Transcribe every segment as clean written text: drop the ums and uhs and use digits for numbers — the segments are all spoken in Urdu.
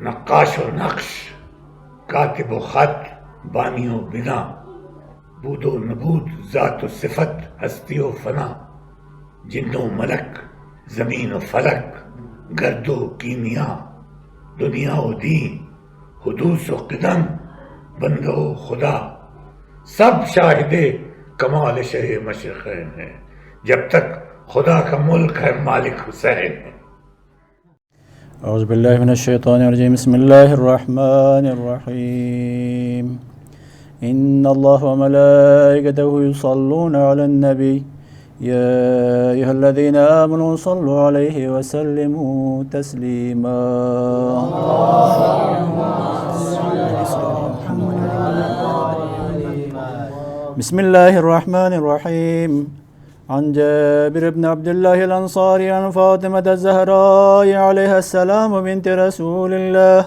نقاش و نقش، کاتب و خط، بانی و بنا، بود و نبود، ذات و صفت، ہستی و فنا، جن و ملک، زمین و فلک، گرد و کیمیا، دنیا و دین، حدوث و قدم، بندہ و خدا، سب شاہد کمال شہ مشرقین ہے، جب تک خدا کا ملک ہے مالک حسین ہے۔ اعوذ باللہ من الشیطان الرجیم، بسم اللہ الرحمن الرحیم، ان اللہ وملائکتہ یصلون علی النبی یا ایہا الذین آمنوا صلوا علیہ وسلموا تسلیما۔ بسم اللہ الرحمن الرحیم، عن جابر بن عبد الله الأنصاري عن فاطمة الزهراء عليها السلام بنت رسول الله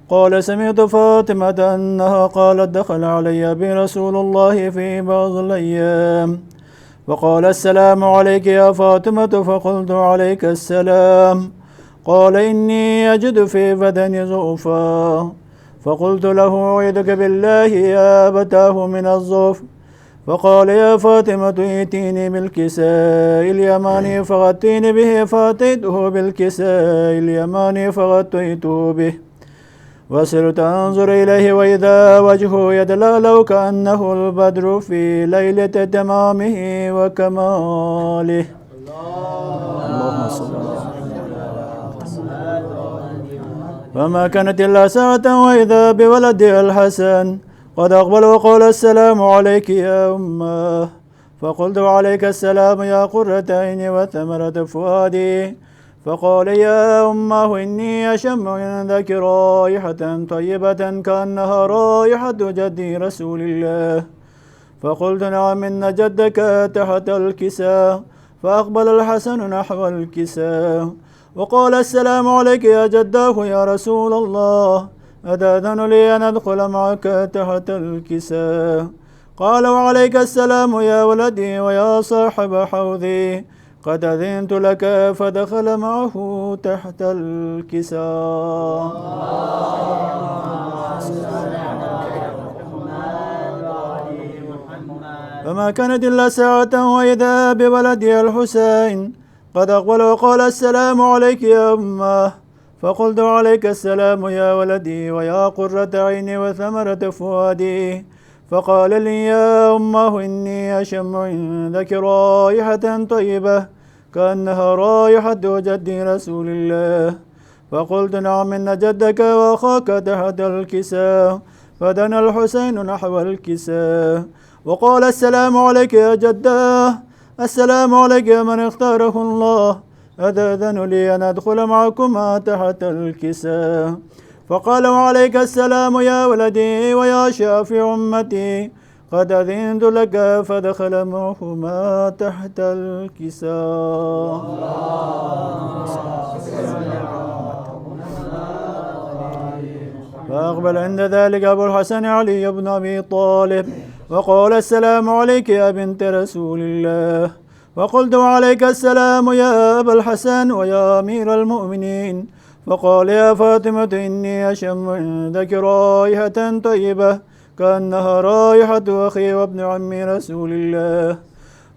قال سمعت فاطمة أنها قالت دخل علي برسول الله في بعض الأيام فقال السلام عليك يا فاطمة، فقلت عليك السلام، قال إني أجد في بدني ضعفا، فقلت له أعيذك بالله يا أبتاه من الضعف، فقال يا فاطمة ائتيني بالكساء اليماني فغطيني به، فأتيته بالكساء اليماني فغطيته به، وصرت أنظر إليه وإذا وجهه يتلألأ كأنه البدر في ليلة تمامه وكماله. اللهم صل فما كانت إلا ساعة وإذا بولدها الحسن قد أقبل وقال السلام عليك يا أمه، فقلت عليك السلام يا قرة عيني وثمرة فؤادي، فقال يا أمه إني أشم عندك رائحة طيبة كأنها رائحة جدي رسول الله، فقلت نعم إن جدك تحت الكساء، فأقبل الحسن نحو الكساء وقال السلام عليك يا جداه يا رسول الله، أتأذن لي أن أدخل معك تحت الكساء؟ قال وعليك السلام يا ولدي ويا صاحب حوضي، قد أذنت لك، فدخل معه تحت الكساء. فما كانت إلا ساعة وإذا بولدي الحسين قد أقبل وقال السلام عليك يا أمه، فقلت عليك السلام يا ولدي ويا قرة عيني وثمرة فؤادي، فقال لي يا أمه إني أشم عندك رائحة طيبة كأنها رائحة جدي رسول الله، فقلت نعم إن جدك وأخاك تحت الكساء، فدنا الحسين نحو الكساء وقال السلام عليك يا جداه، السلام عليك يا من اختاره الله، أتأذن لي أن أدخل معكما تحت الكساء؟ فقال وعليك السلام يا ولدي ويا شافع أمتي، قد أذنت لك، فدخل معهما تحت الكساء. فأقبل عند ذلك أبو الحسن علي بن أبي طالب وقال السلام عليك يا بنت رسول الله، فقلت وعليك السلام يا أبا الحسن ويا أمير المؤمنين، فقال يا فاطمة إني أشم عندك رائحة طيبة كأنها رائحة أخي وابن عم رسول الله،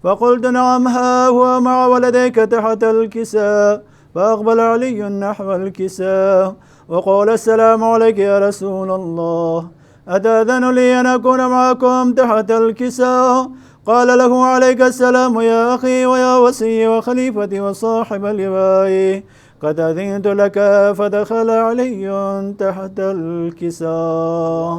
فقلت نعم ها هو مع ولديك تحت الكساء، فأقبل علي نحو الكساء وقال السلام عليك يا رسول الله، أتأذن لي أن أكون معكم تحت الكساء؟ قال له عليك السلام يا أخي ويا وصي وخليفتي وصاحب لوائي، قد أذنت لك، فدخل علي تحت الكساء.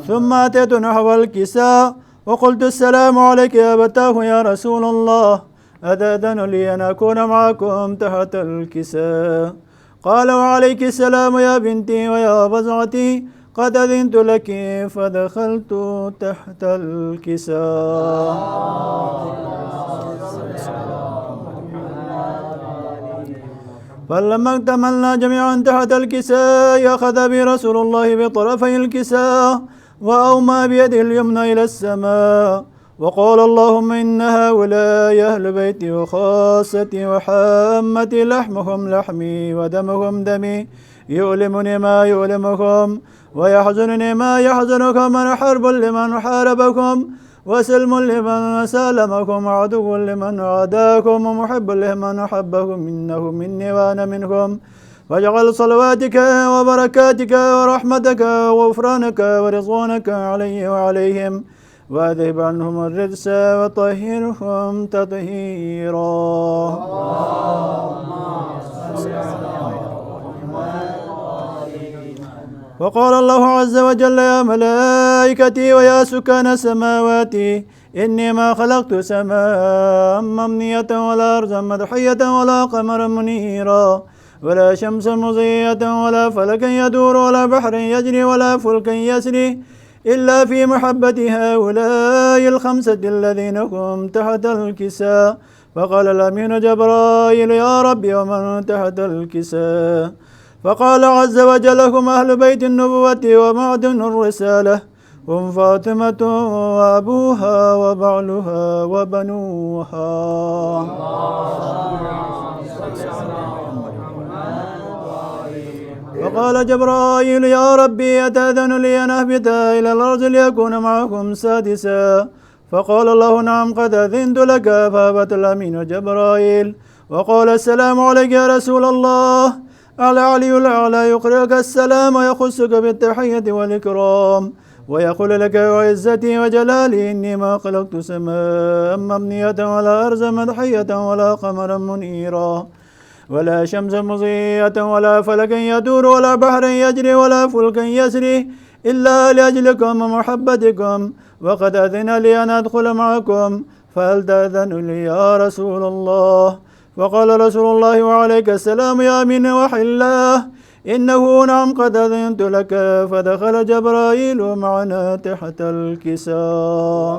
ثم أتيت نحو الكساء وقلت السلام عليك يا أبتاه يا رسول الله، أتأذن لي أن أكون معكم تحت الكساء؟ قال وعليك السلام يا بنتي ويا بضعتي، قد أذنت لك، فدخلت تحت الكساء. فلما اكتملنا جميعا تحت الكساء أخذ بي رسول الله بطرفي الكساء وأومى بيده اليمنى إلى السماء وقال اللهم إن هؤلاء أهل بيتي وخاصتي وحامتي لحمهم لحمي ودمهم دمي يؤلمني ما يؤلمكم ويحزنني ما يحزنكم أنا حرب لمن حاربكم وسلم لمن سالمكم وعدو لمن عاداكم ومحب لمن أحبكم إنه مني وأنا منكم واجعل صلواتك وبركاتك ورحمتك وغفرانك ورضوانك علي وعليهم واذهب عنهم الرجس وطهرهم تطهيرا. وقال الله عز وجل يا ملائكتي ويا سكان سماواتي إني ما خلقت سماء ممنية ولا أرضا مدحية ولا قمرا منيرا ولا شمسا مضيئة ولا فلكا يدور ولا بحر يجري ولا فلكا يسري إلا في محبة هؤلاء الخمسة الذين هم تحت الكساء. فقال الأمين جبرائيل يا ربي ومن تحت الكساء؟ فقال عز وجل هم أهل بيت النبوة ومعدن الرسالة هم فاطمة وأبوها وبعلها وبنوها. فقال جبرائيل يا ربي أتأذن لي أن أهبط إلى الأرض ليكون معكم سادسا؟ فقال الله نعم قد أذنت لك. فهبط الأمين جبرائيل وقال السلام عليك يا رسول الله. أعلى علي الأعلى يقرئك السلام ويخصك بالتحية والإكرام ويقول لك وعزتي وجلالي إني ما خلقت سماء مبنية ولا أرضا مدحية ولا قمرا منيرا ولا شمسا مضيئة ولا فلكا يدور ولا بحرا يجري ولا فلكا يسري إلا لأجلكم ومحبتكم وقد أذن لي أن أدخل معكم فهل تأذن لي يا رسول الله؟ فقال رسول الله وعليك السلام يا أمين وحي الله إنه نعم قد أذنت لك. فدخل جبرائيل معنا تحت الكساء.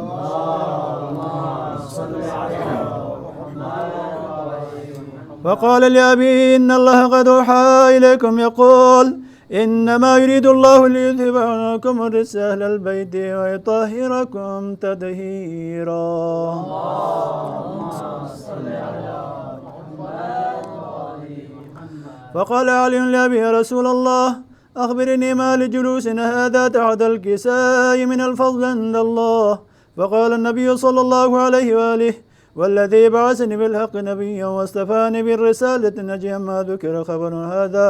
فقال لأبي إن الله قد أوحى إليكم يقول إنما يريد الله ليذهب عنكم الرجس أهل البيت ويطهركم تطهيرا. فقال علي لأبي يا رسول الله أخبرني ما لجلوسنا هذا تحت الكساء من الفضل عند الله. فقال النبي صلى الله عليه وآله والذي بعثني بالحق نبيا واصطفاني بالرسالة نجيا ما ذكر خبر هذا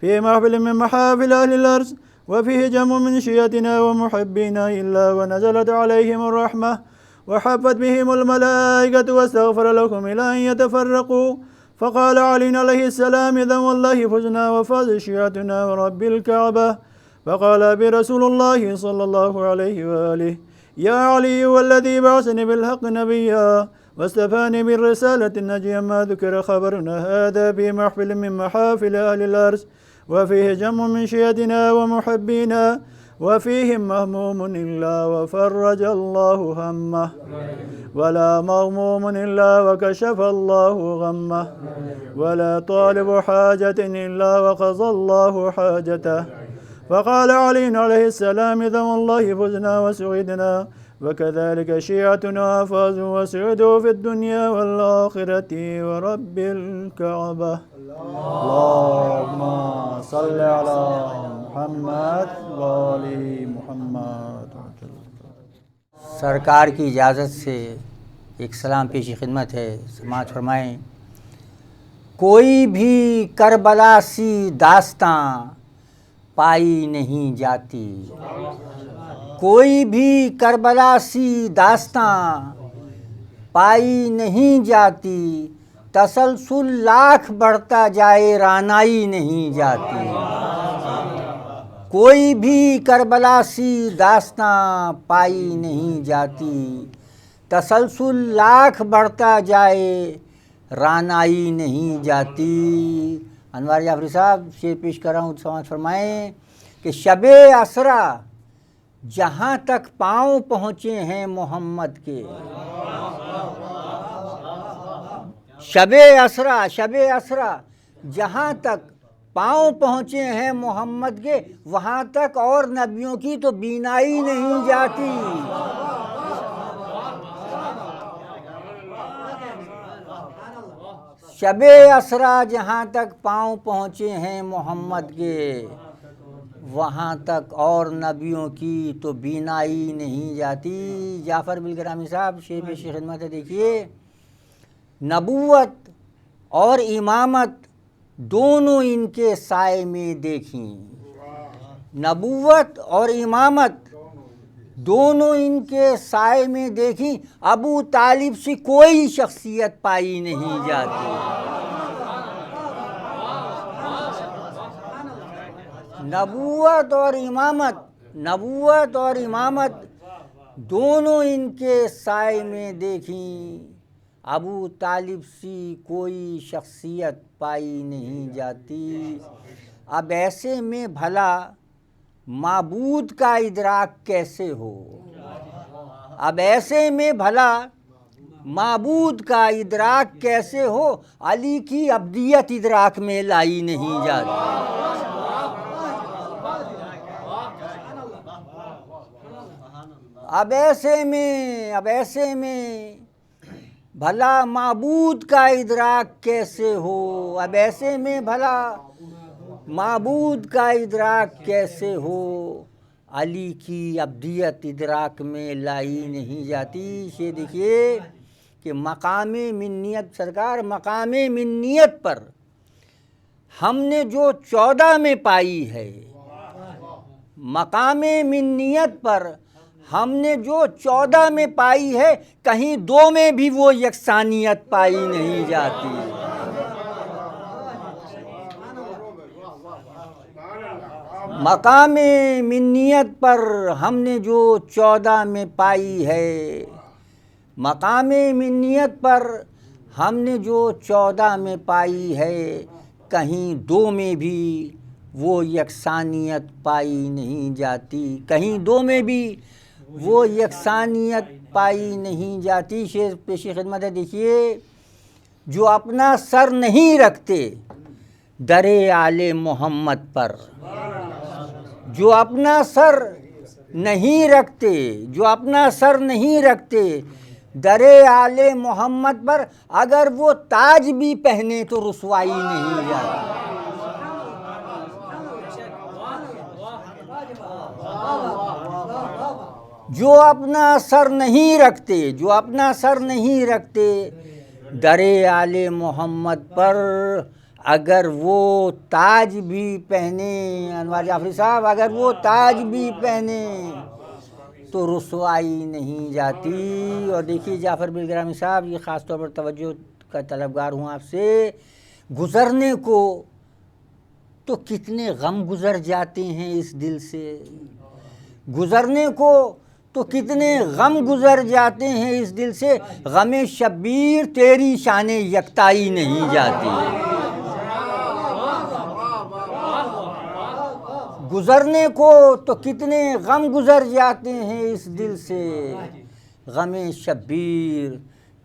في محفل من محافل أهل الأرض وفيه جمع من شيعتنا ومحبينا إلا ونزلت عليهم الرحمة وحفت بهم الملائكة واستغفر لهم إلى أن يتفرقوا. فقال علي عليه السلام إذا والله فزنا وفاز شيعتنا ورب الكعبة. فقال أبي رسول الله صلى الله عليه وآله يا علي والذي بعثني بالحق نبيا واستفاني بالرسالة نجيا ما ذكر خبرنا هذا في محفل من محافل أهل الأرض وفيه جمع من شيعتنا ومحبينا وفيهم مهموم إلا وفرج الله همه ولا مغموم إلا وكشف الله غمه ولا طالب حاجة إلا وقضى الله حاجته. فقال علي عليه السلام إذا والله فزنا وسعدنا وكذلك شيعتنا فازوا وسعدوا في الدنيا والآخرة ورب الكعبة. اللهم صل على محمد وآل محمد. سرکار کی اجازت سے ایک سلام پیشی خدمت ہے، سماعت فرمائیں۔ کوئی بھی کربلا سی داستاں پائی نہیں جاتی، کوئی بھی کربلا سی داستاں پائی نہیں جاتی، تسلسل لاکھ بڑھتا جائے رانائی نہیں جاتی۔ کوئی بھی کربلا سی داستاں پائی نہیں جاتی، تسلسل لاکھ بڑھتا جائے رانائی نہیں جاتی۔ انوار جعفری صاحب شعر پیش کر رہا ہوں، سماعت فرمائیں کہ شب اسرا جہاں تک پاؤں پہنچے ہیں محمد کے، شب اسرا جہاں تک پاؤں پہنچے ہیں محمد کے، وہاں تک اور نبیوں کی تو بینائی نہیں جاتی۔ شب اسرا جہاں تک پاؤں پہنچے ہیں محمد کے، وہاں تک اور نبیوں کی تو بینائی نہیں جاتی۔ جعفر بالگرامی صاحب شیخ پیش خدمت ہے، دیکھیے نبوت اور امامت دونوں ان کے سائے میں دیکھیں، نبوت اور امامت دونوں ان کے سائے میں دیکھیں، ابو طالب سے کوئی شخصیت پائی نہیں جاتی۔ نبوت اور امامت دونوں ان کے سائے میں دیکھیں، ابو طالب سی کوئی شخصیت پائی نہیں جاتی۔ اب ایسے میں بھلا معبود کا ادراک کیسے ہو؟ اب ایسے میں بھلا معبود کا ادراک کیسے ہو؟ علی کی ابدیت ادراک میں لائی نہیں جاتی۔ اب ایسے میں بھلا معبود کا ادراک کیسے ہو؟ اب ایسے میں بھلا معبود کا ادراک کیسے ہو؟ علی کی ابدیت ادراک میں لائی نہیں جاتی۔ یہ دیکھیے کہ مقام منیت، سرکار مقام منیت پر ہم نے جو 14 میں پائی ہے، مقام منیت پر ہم نے جو 14 میں پائی ہے، کہیں 2 میں بھی وہ یکسانیت پائی نہیں جاتی۔ مقام منیت پر ہم نے جو 14 میں پائی ہے، مقام منیت پر ہم نے جو 14 میں پائی ہے، کہیں 2 میں بھی وہ یکسانیت پائی نہیں جاتی، کہیں 2 میں بھی وہ یکسانیت پائی نہیں جاتی۔ شیخ پیش خدمت ہے، دیکھیے جو اپنا سر نہیں رکھتے در آل محمد پر، جو اپنا سر نہیں رکھتے، جو اپنا سر نہیں رکھتے در آل محمد پر، اگر وہ تاج بھی پہنے تو رسوائی نہیں جاتی۔ جو اپنا سر نہیں رکھتے، جو اپنا سر نہیں رکھتے در آل محمد پر، اگر وہ تاج بھی پہنے، انوار جعفری صاحب اگر وہ تاج بھی پہنے تو رسوائی نہیں جاتی۔ اور دیکھیے جعفر بالگرامی صاحب، یہ خاص طور پر توجہ کا طلبگار ہوں آپ سے، گزرنے کو تو کتنے غم گزر جاتے ہیں اس دل سے، گزرنے کو تو کتنے غم گزر جاتے ہیں اس دل سے، غم شبیر تیری شان یکتائی نہیں جاتی۔ گزرنے کو تو کتنے غم گزر جاتے ہیں اس دل سے، غم شبیر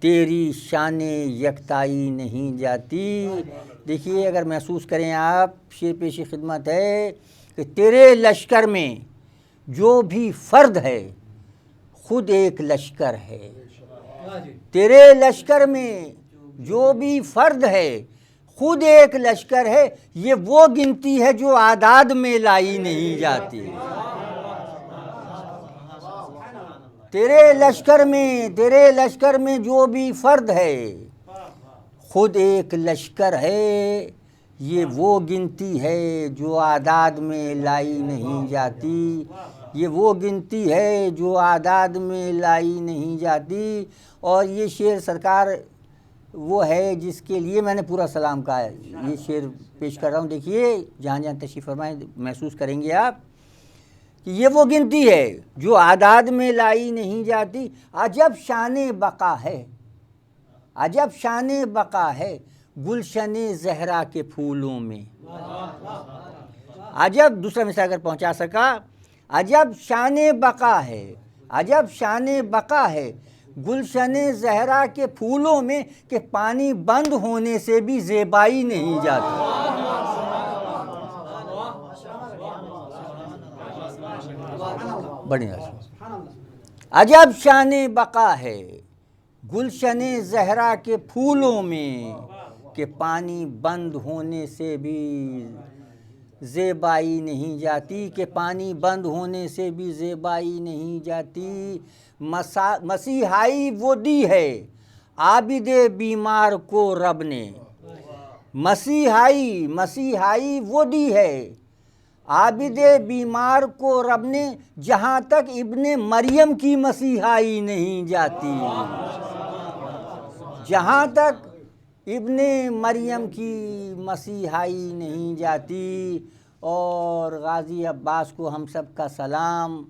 تیری شان یکتائی نہیں جاتی۔ دیکھیے اگر محسوس کریں آپ، شیر پیش خدمت ہے کہ تیرے لشکر میں جو بھی فرد ہے خود ایک لشکر ہے، تیرے لشکر میں جو بھی فرد ہے خود ایک لشکر ہے، یہ وہ گنتی ہے جو اعداد میں لائی نہیں جاتی۔ تیرے لشکر میں جو بھی فرد ہے خود ایک لشکر ہے، یہ وہ گنتی ہے جو اعداد میں لائی نہیں جاتی، یہ وہ گنتی ہے جو اعداد میں لائی نہیں جاتی۔ اور یہ شعر سرکار وہ ہے جس کے لیے میں نے پورا سلام کہا ہے، یہ شعر پیش کر رہا ہوں۔ دیکھیے جہاں جہاں تشریف فرمائیں محسوس کریں گے آپ کہ یہ وہ گنتی ہے جو اعداد میں لائی نہیں جاتی۔ عجب شان بقا ہے، عجب شان بقا ہے گلشن زہرا کے پھولوں میں، عجب دوسرا مثال اگر پہنچا سکا، عجب شان بقا ہے، عجب شان بقا ہے گلشن زہرا کے پھولوں میں، کہ پانی بند ہونے سے بھی زیبائی نہیں جاتی۔ بڑی عجب شان بقا ہے گلشن زہرا کے پھولوں میں، کہ پانی بند ہونے سے بھی زیبائی نہیں جاتی، کہ پانی بند ہونے سے بھی زیبائی نہیں جاتی۔ مسیحائی وہ دی ہے عابد بیمار کو رب نے، مسیحائی وہ دی ہے عابد بیمار کو رب نے، جہاں تک ابن مریم کی مسیحائی نہیں جاتی، جہاں تک ابن مریم کی مسیحائی نہیں جاتی۔ اور غازی عباس کو ہم سب کا سلام،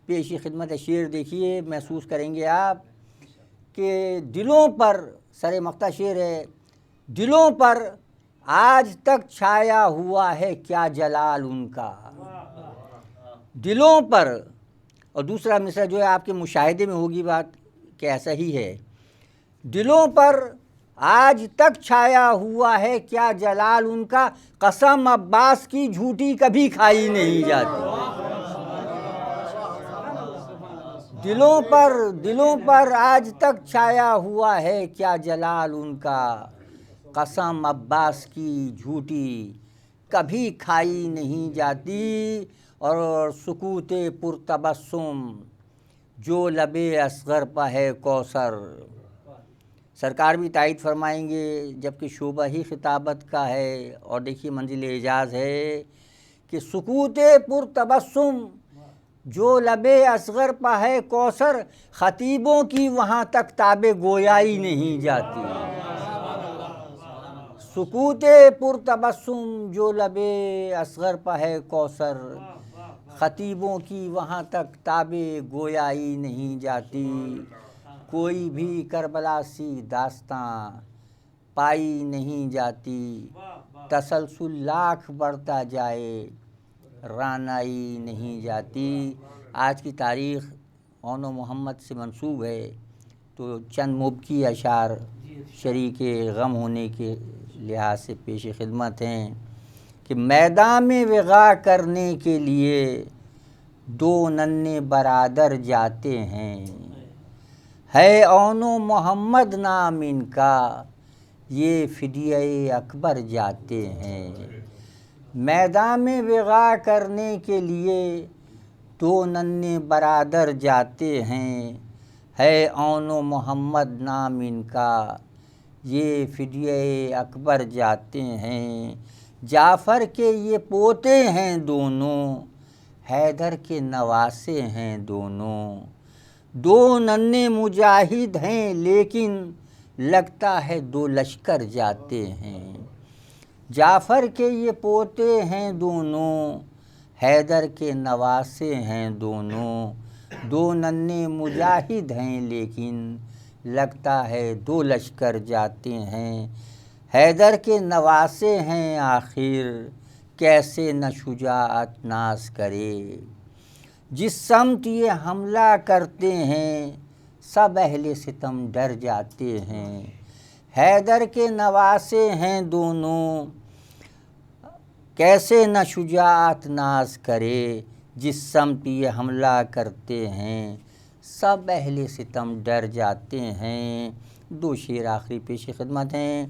پیش خدمت شعر دیکھیے، محسوس کریں گے آپ کہ دلوں پر، سر مقطع شعر ہے، دلوں پر آج تک چھایا ہوا ہے کیا جلال ان کا، دلوں پر۔ اور دوسرا مصرع جو ہے آپ کے مشاہدے میں ہوگی بات کہ ایسا ہی ہے، دلوں پر آج تک چھایا ہوا ہے کیا جلال ان کا، قسم عباس کی جھوٹی کبھی کھائی نہیں جاتی۔ دلوں پر آج تک چھایا ہوا ہے کیا جلال ان کا، قسم عباس کی جھوٹی کبھی کھائی نہیں جاتی۔ اور سکوت پرتبسم جو لب اصغر پہ ہے کوثر، سرکار بھی تائید فرمائیں گے جبکہ شعبہ ہی خطابت کا ہے، اور دیکھیے منزل اعجاز ہے کہ سکوت پرتبسم جو لب اصغر پہ ہے کوثر، خطیبوں کی وہاں تک تاب گویائی نہیں جاتی۔ سکوت پرتبسم جو لب اصغر پہ ہے کوثر، خطیبوں کی وہاں تک تاب گویائی نہیں جاتی۔ کوئی بھی کربلا سی داستاں پائی نہیں جاتی، تسلسل لاکھ بڑھتا جائے رانائی نہیں جاتی۔ آج کی تاریخ 9 محمد سے منسوب ہے، تو چند مبکی اشعار شریک غم ہونے کے لحاظ سے پیش خدمت ہیں کہ میدان میں وغا کرنے کے لیے دو ننھے برادر جاتے ہیں، ہے اون و محمد نام ان کا، یہ فدیہ اکبر جاتے ہیں۔ میدان میں وغا کرنے کے لیے دو ننھے برادر جاتے ہیں، ہے اون و محمد نام ان کا، یہ فدیہ اکبر جاتے ہیں۔ جعفر کے یہ پوتے ہیں دونوں، حیدر کے نواسے ہیں دونوں، دو ننھے مجاہد ہیں لیکن لگتا ہے دو لشکر جاتے ہیں۔ جعفر کے یہ پوتے ہیں دونوں، حیدر کے نواسے ہیں دونوں، دو ننھے مجاہد ہیں لیکن لگتا ہے دو لشکر جاتے ہیں۔ حیدر کے نواسے ہیں آخر کیسے نہ شجاعت ناز کرے، جس سمت یہ حملہ کرتے ہیں سب اہل ستم ڈر جاتے ہیں۔ حیدر کے نواسے ہیں دونوں کیسے نہ شجاعت ناز کرے، جس سمت یہ حملہ کرتے ہیں سب اہل ستم ڈر جاتے ہیں۔ دو شعر آخری پیش خدمت ہیں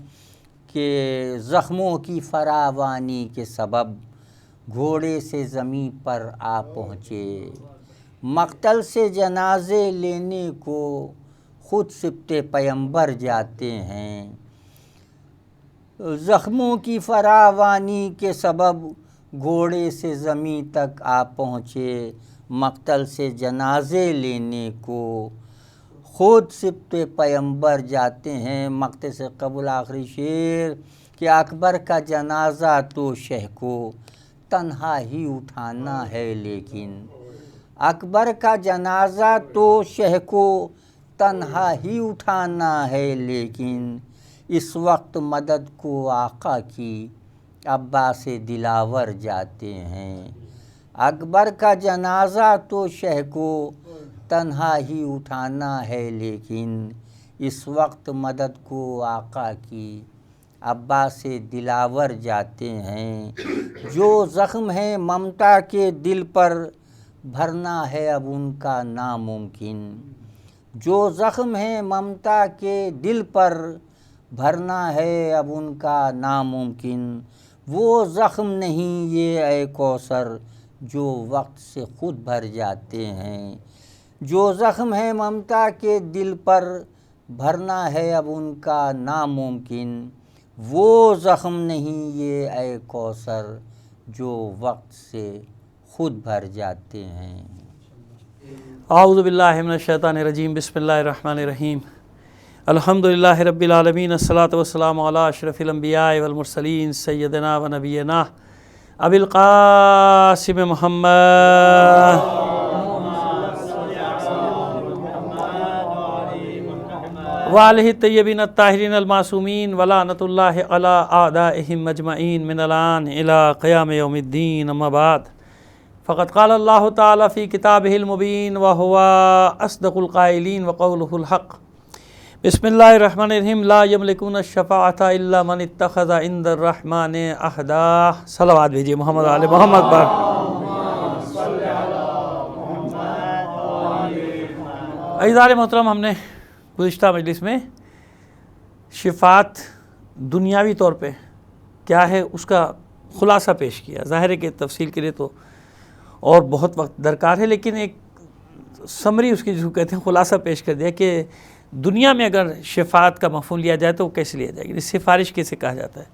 کہ زخموں کی فراوانی کے سبب گھوڑے سے زمیں پر آ پہنچے، مقتل سے جنازے لینے کو خود سبط پیمبر جاتے ہیں۔ زخموں کی فراوانی کے سبب گھوڑے سے زمیں تک آ پہنچے، مقتل سے جنازے لینے کو خود سبط پیمبر جاتے ہیں۔ مقطع سے قبل آخری شعر کہ اکبر کا جنازہ تو شہ کو تنہا ہی اٹھانا ہے، لیکن اکبر کا جنازہ تو شہ کو تنہا ہی اٹھانا ہے، لیکن اس وقت مدد کو آقا کی عباس دلاور جاتے ہیں۔ اکبر کا جنازہ تو شہ کو تنہا ہی اٹھانا ہے، لیکن اس وقت مدد کو آقا کی عباس دلاور جاتے ہیں۔ جو زخم ہے ممتا کے دل پر بھرنا ہے اب ان کا ناممکن، جو زخم ہے ممتا کے دل پر بھرنا ہے اب ان کا ناممکن، وہ زخم نہیں یہ اے کوثر جو وقت سے خود بھر جاتے ہیں، جو زخم ہے ممتا کے دل پر بھرنا ہے اب ان کا ناممکن، وہ زخم نہیں یہ اے کوثر جو وقت سے خود بھر جاتے ہیں۔ اعوذ باللہ من الشیطان الرجیم، بسم اللہ الرحمن الرحیم، الحمدللہ رب العالمین، الصلاۃ والسلام علی اشرف الانبیاء والمرسلین، سیدنا و نبینا ابی القاسم محمد وآلہ الطیبین الطاہرین المعصومین، ولعنۃ اللہ علی اعدائہم اجمعین من الآن الی قیام یوم الدین، اما بعد فقد قال اللہ تعالی فی کتابہ المبین وہو اصدق القائلین وقولہ الحق۔ بسم اللہ الرحمن الرحیم، لا یملکون الشفاعۃ الا من اتخذ عند الرحمن عہدا۔ صلوات بھیجیے محمد آل محمد پر۔ عزیزان محترم، ہم نے گزشتہ مجلس میں شفاعت دنیاوی طور پہ کیا ہے اس کا خلاصہ پیش کیا۔ ظاہر ہے کہ تفصیل کے لیے تو اور بہت وقت درکار ہے، لیکن ایک سمری اس کی جو کہتے ہیں خلاصہ پیش کر دیا کہ دنیا میں اگر شفاعت کا مفہوم لیا جائے تو وہ کیسے لیا جائے گا، سفارش کیسے کہا جاتا ہے۔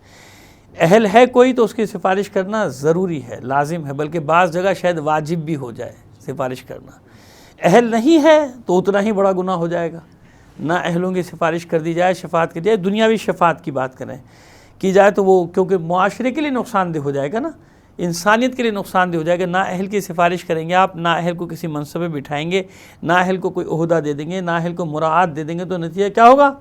اہل ہے کوئی تو اس کی سفارش کرنا ضروری ہے، لازم ہے، بلکہ بعض جگہ شاید واجب بھی ہو جائے سفارش کرنا۔ اہل نہیں ہے تو اتنا ہی بڑا گناہ ہو جائے گا، نہ اہلوں کی سفارش کر دی جائے، شفاعت کی جائے، دنیاوی شفاعت کی بات کریں کی جائے تو وہ کیونکہ معاشرے کے لیے نقصان دہ ہو جائے گا نا، انسانیت کے لیے نقصان دہ ہو جائے گا۔ نا اہل کی سفارش کریں گے آپ، نا اہل کو کسی منصب پہ بٹھائیں گے، نا اہل کو کوئی عہدہ دے دیں گے، نا اہل کو مراعات دے دیں گے، تو نتیجہ کیا ہوگا؟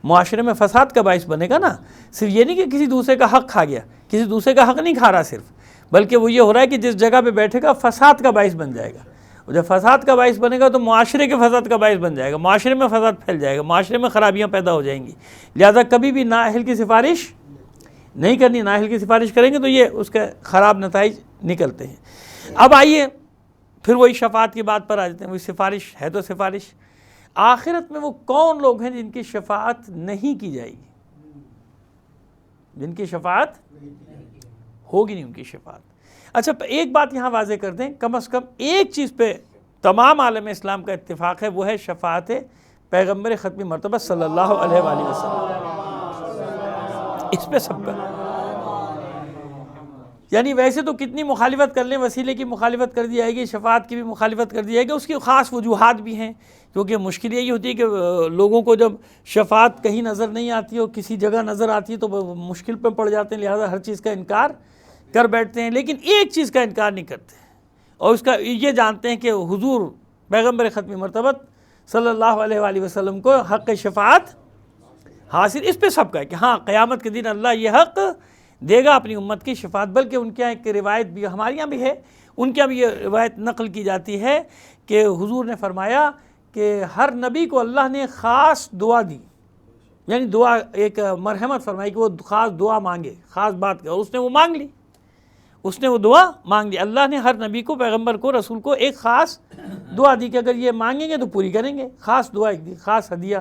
معاشرے میں فساد کا باعث بنے گا نا۔ صرف یہ نہیں کہ کسی دوسرے کا حق کھا گیا، کسی دوسرے کا حق نہیں کھا رہا صرف، بلکہ وہ یہ ہو رہا ہے کہ جس جگہ پہ بیٹھے گا فساد کا باعث بن جائے گا، اور جب فساد کا باعث بنے گا تو معاشرے کے فساد کا باعث بن جائے گا، معاشرے میں فساد پھیل جائے گا، معاشرے میں خرابیاں پیدا ہو جائیں گی۔ لہذا کبھی بھی نا اہل کی سفارش نہیں کرنی، نا اہل کی سفارش کریں گے تو یہ اس کے خراب نتائج نکلتے ہیں۔ اب آئیے پھر وہی شفاعت کی بات پر آ جاتے ہیں۔ وہی سفارش ہے تو سفارش، آخرت میں وہ کون لوگ ہیں جن کی شفاعت نہیں کی جائے گی، جن کی شفاعت ہوگی نہیں ان کی شفاعت۔ اچھا ایک بات یہاں واضح کر دیں، کم از کم ایک چیز پہ تمام عالم اسلام کا اتفاق ہے، وہ ہے شفاعت پیغمبر ختمی مرتبہ صلی اللہ علیہ وآلہ وسلم، اس پہ سب کا، یعنی ویسے تو کتنی مخالفت کر لیں، وسیلے کی مخالفت کر دی جائے گی، شفاعت کی بھی مخالفت کر دی جائے گی، اس کی خاص وجوہات بھی ہیں، کیونکہ مشکل یہی ہوتی ہے کہ لوگوں کو جب شفاعت کہیں نظر نہیں آتی اور کسی جگہ نظر آتی ہے تو مشکل پہ پڑ جاتے ہیں، لہذا ہر چیز کا انکار کر بیٹھتے ہیں، لیکن ایک چیز کا انکار نہیں کرتے، اور اس کا یہ جانتے ہیں کہ حضور پیغمبر ختمی مرتبہ صلی اللہ علیہ وآلہ وسلم کو حق شفاعت حاصل، اس پہ سب کا ہے کہ ہاں قیامت کے دن اللہ یہ حق دے گا اپنی امت کی شفاعت۔ بلکہ ان کے یہاں ایک روایت بھی، ہمارے یہاں بھی ہے، ان کے یہاں بھی یہ روایت نقل کی جاتی ہے کہ حضور نے فرمایا کہ ہر نبی کو اللہ نے خاص دعا دی، یعنی دعا ایک مرحمت فرمائی کہ وہ خاص دعا مانگے، خاص بات کہ، اور اس نے وہ مانگ لی، اس نے وہ دعا مانگ لی۔ اللہ نے ہر نبی کو، پیغمبر کو، رسول کو ایک خاص دعا دی کہ اگر یہ مانگیں گے تو پوری کریں گے، خاص دعا ایک دی، خاص ہدیہ،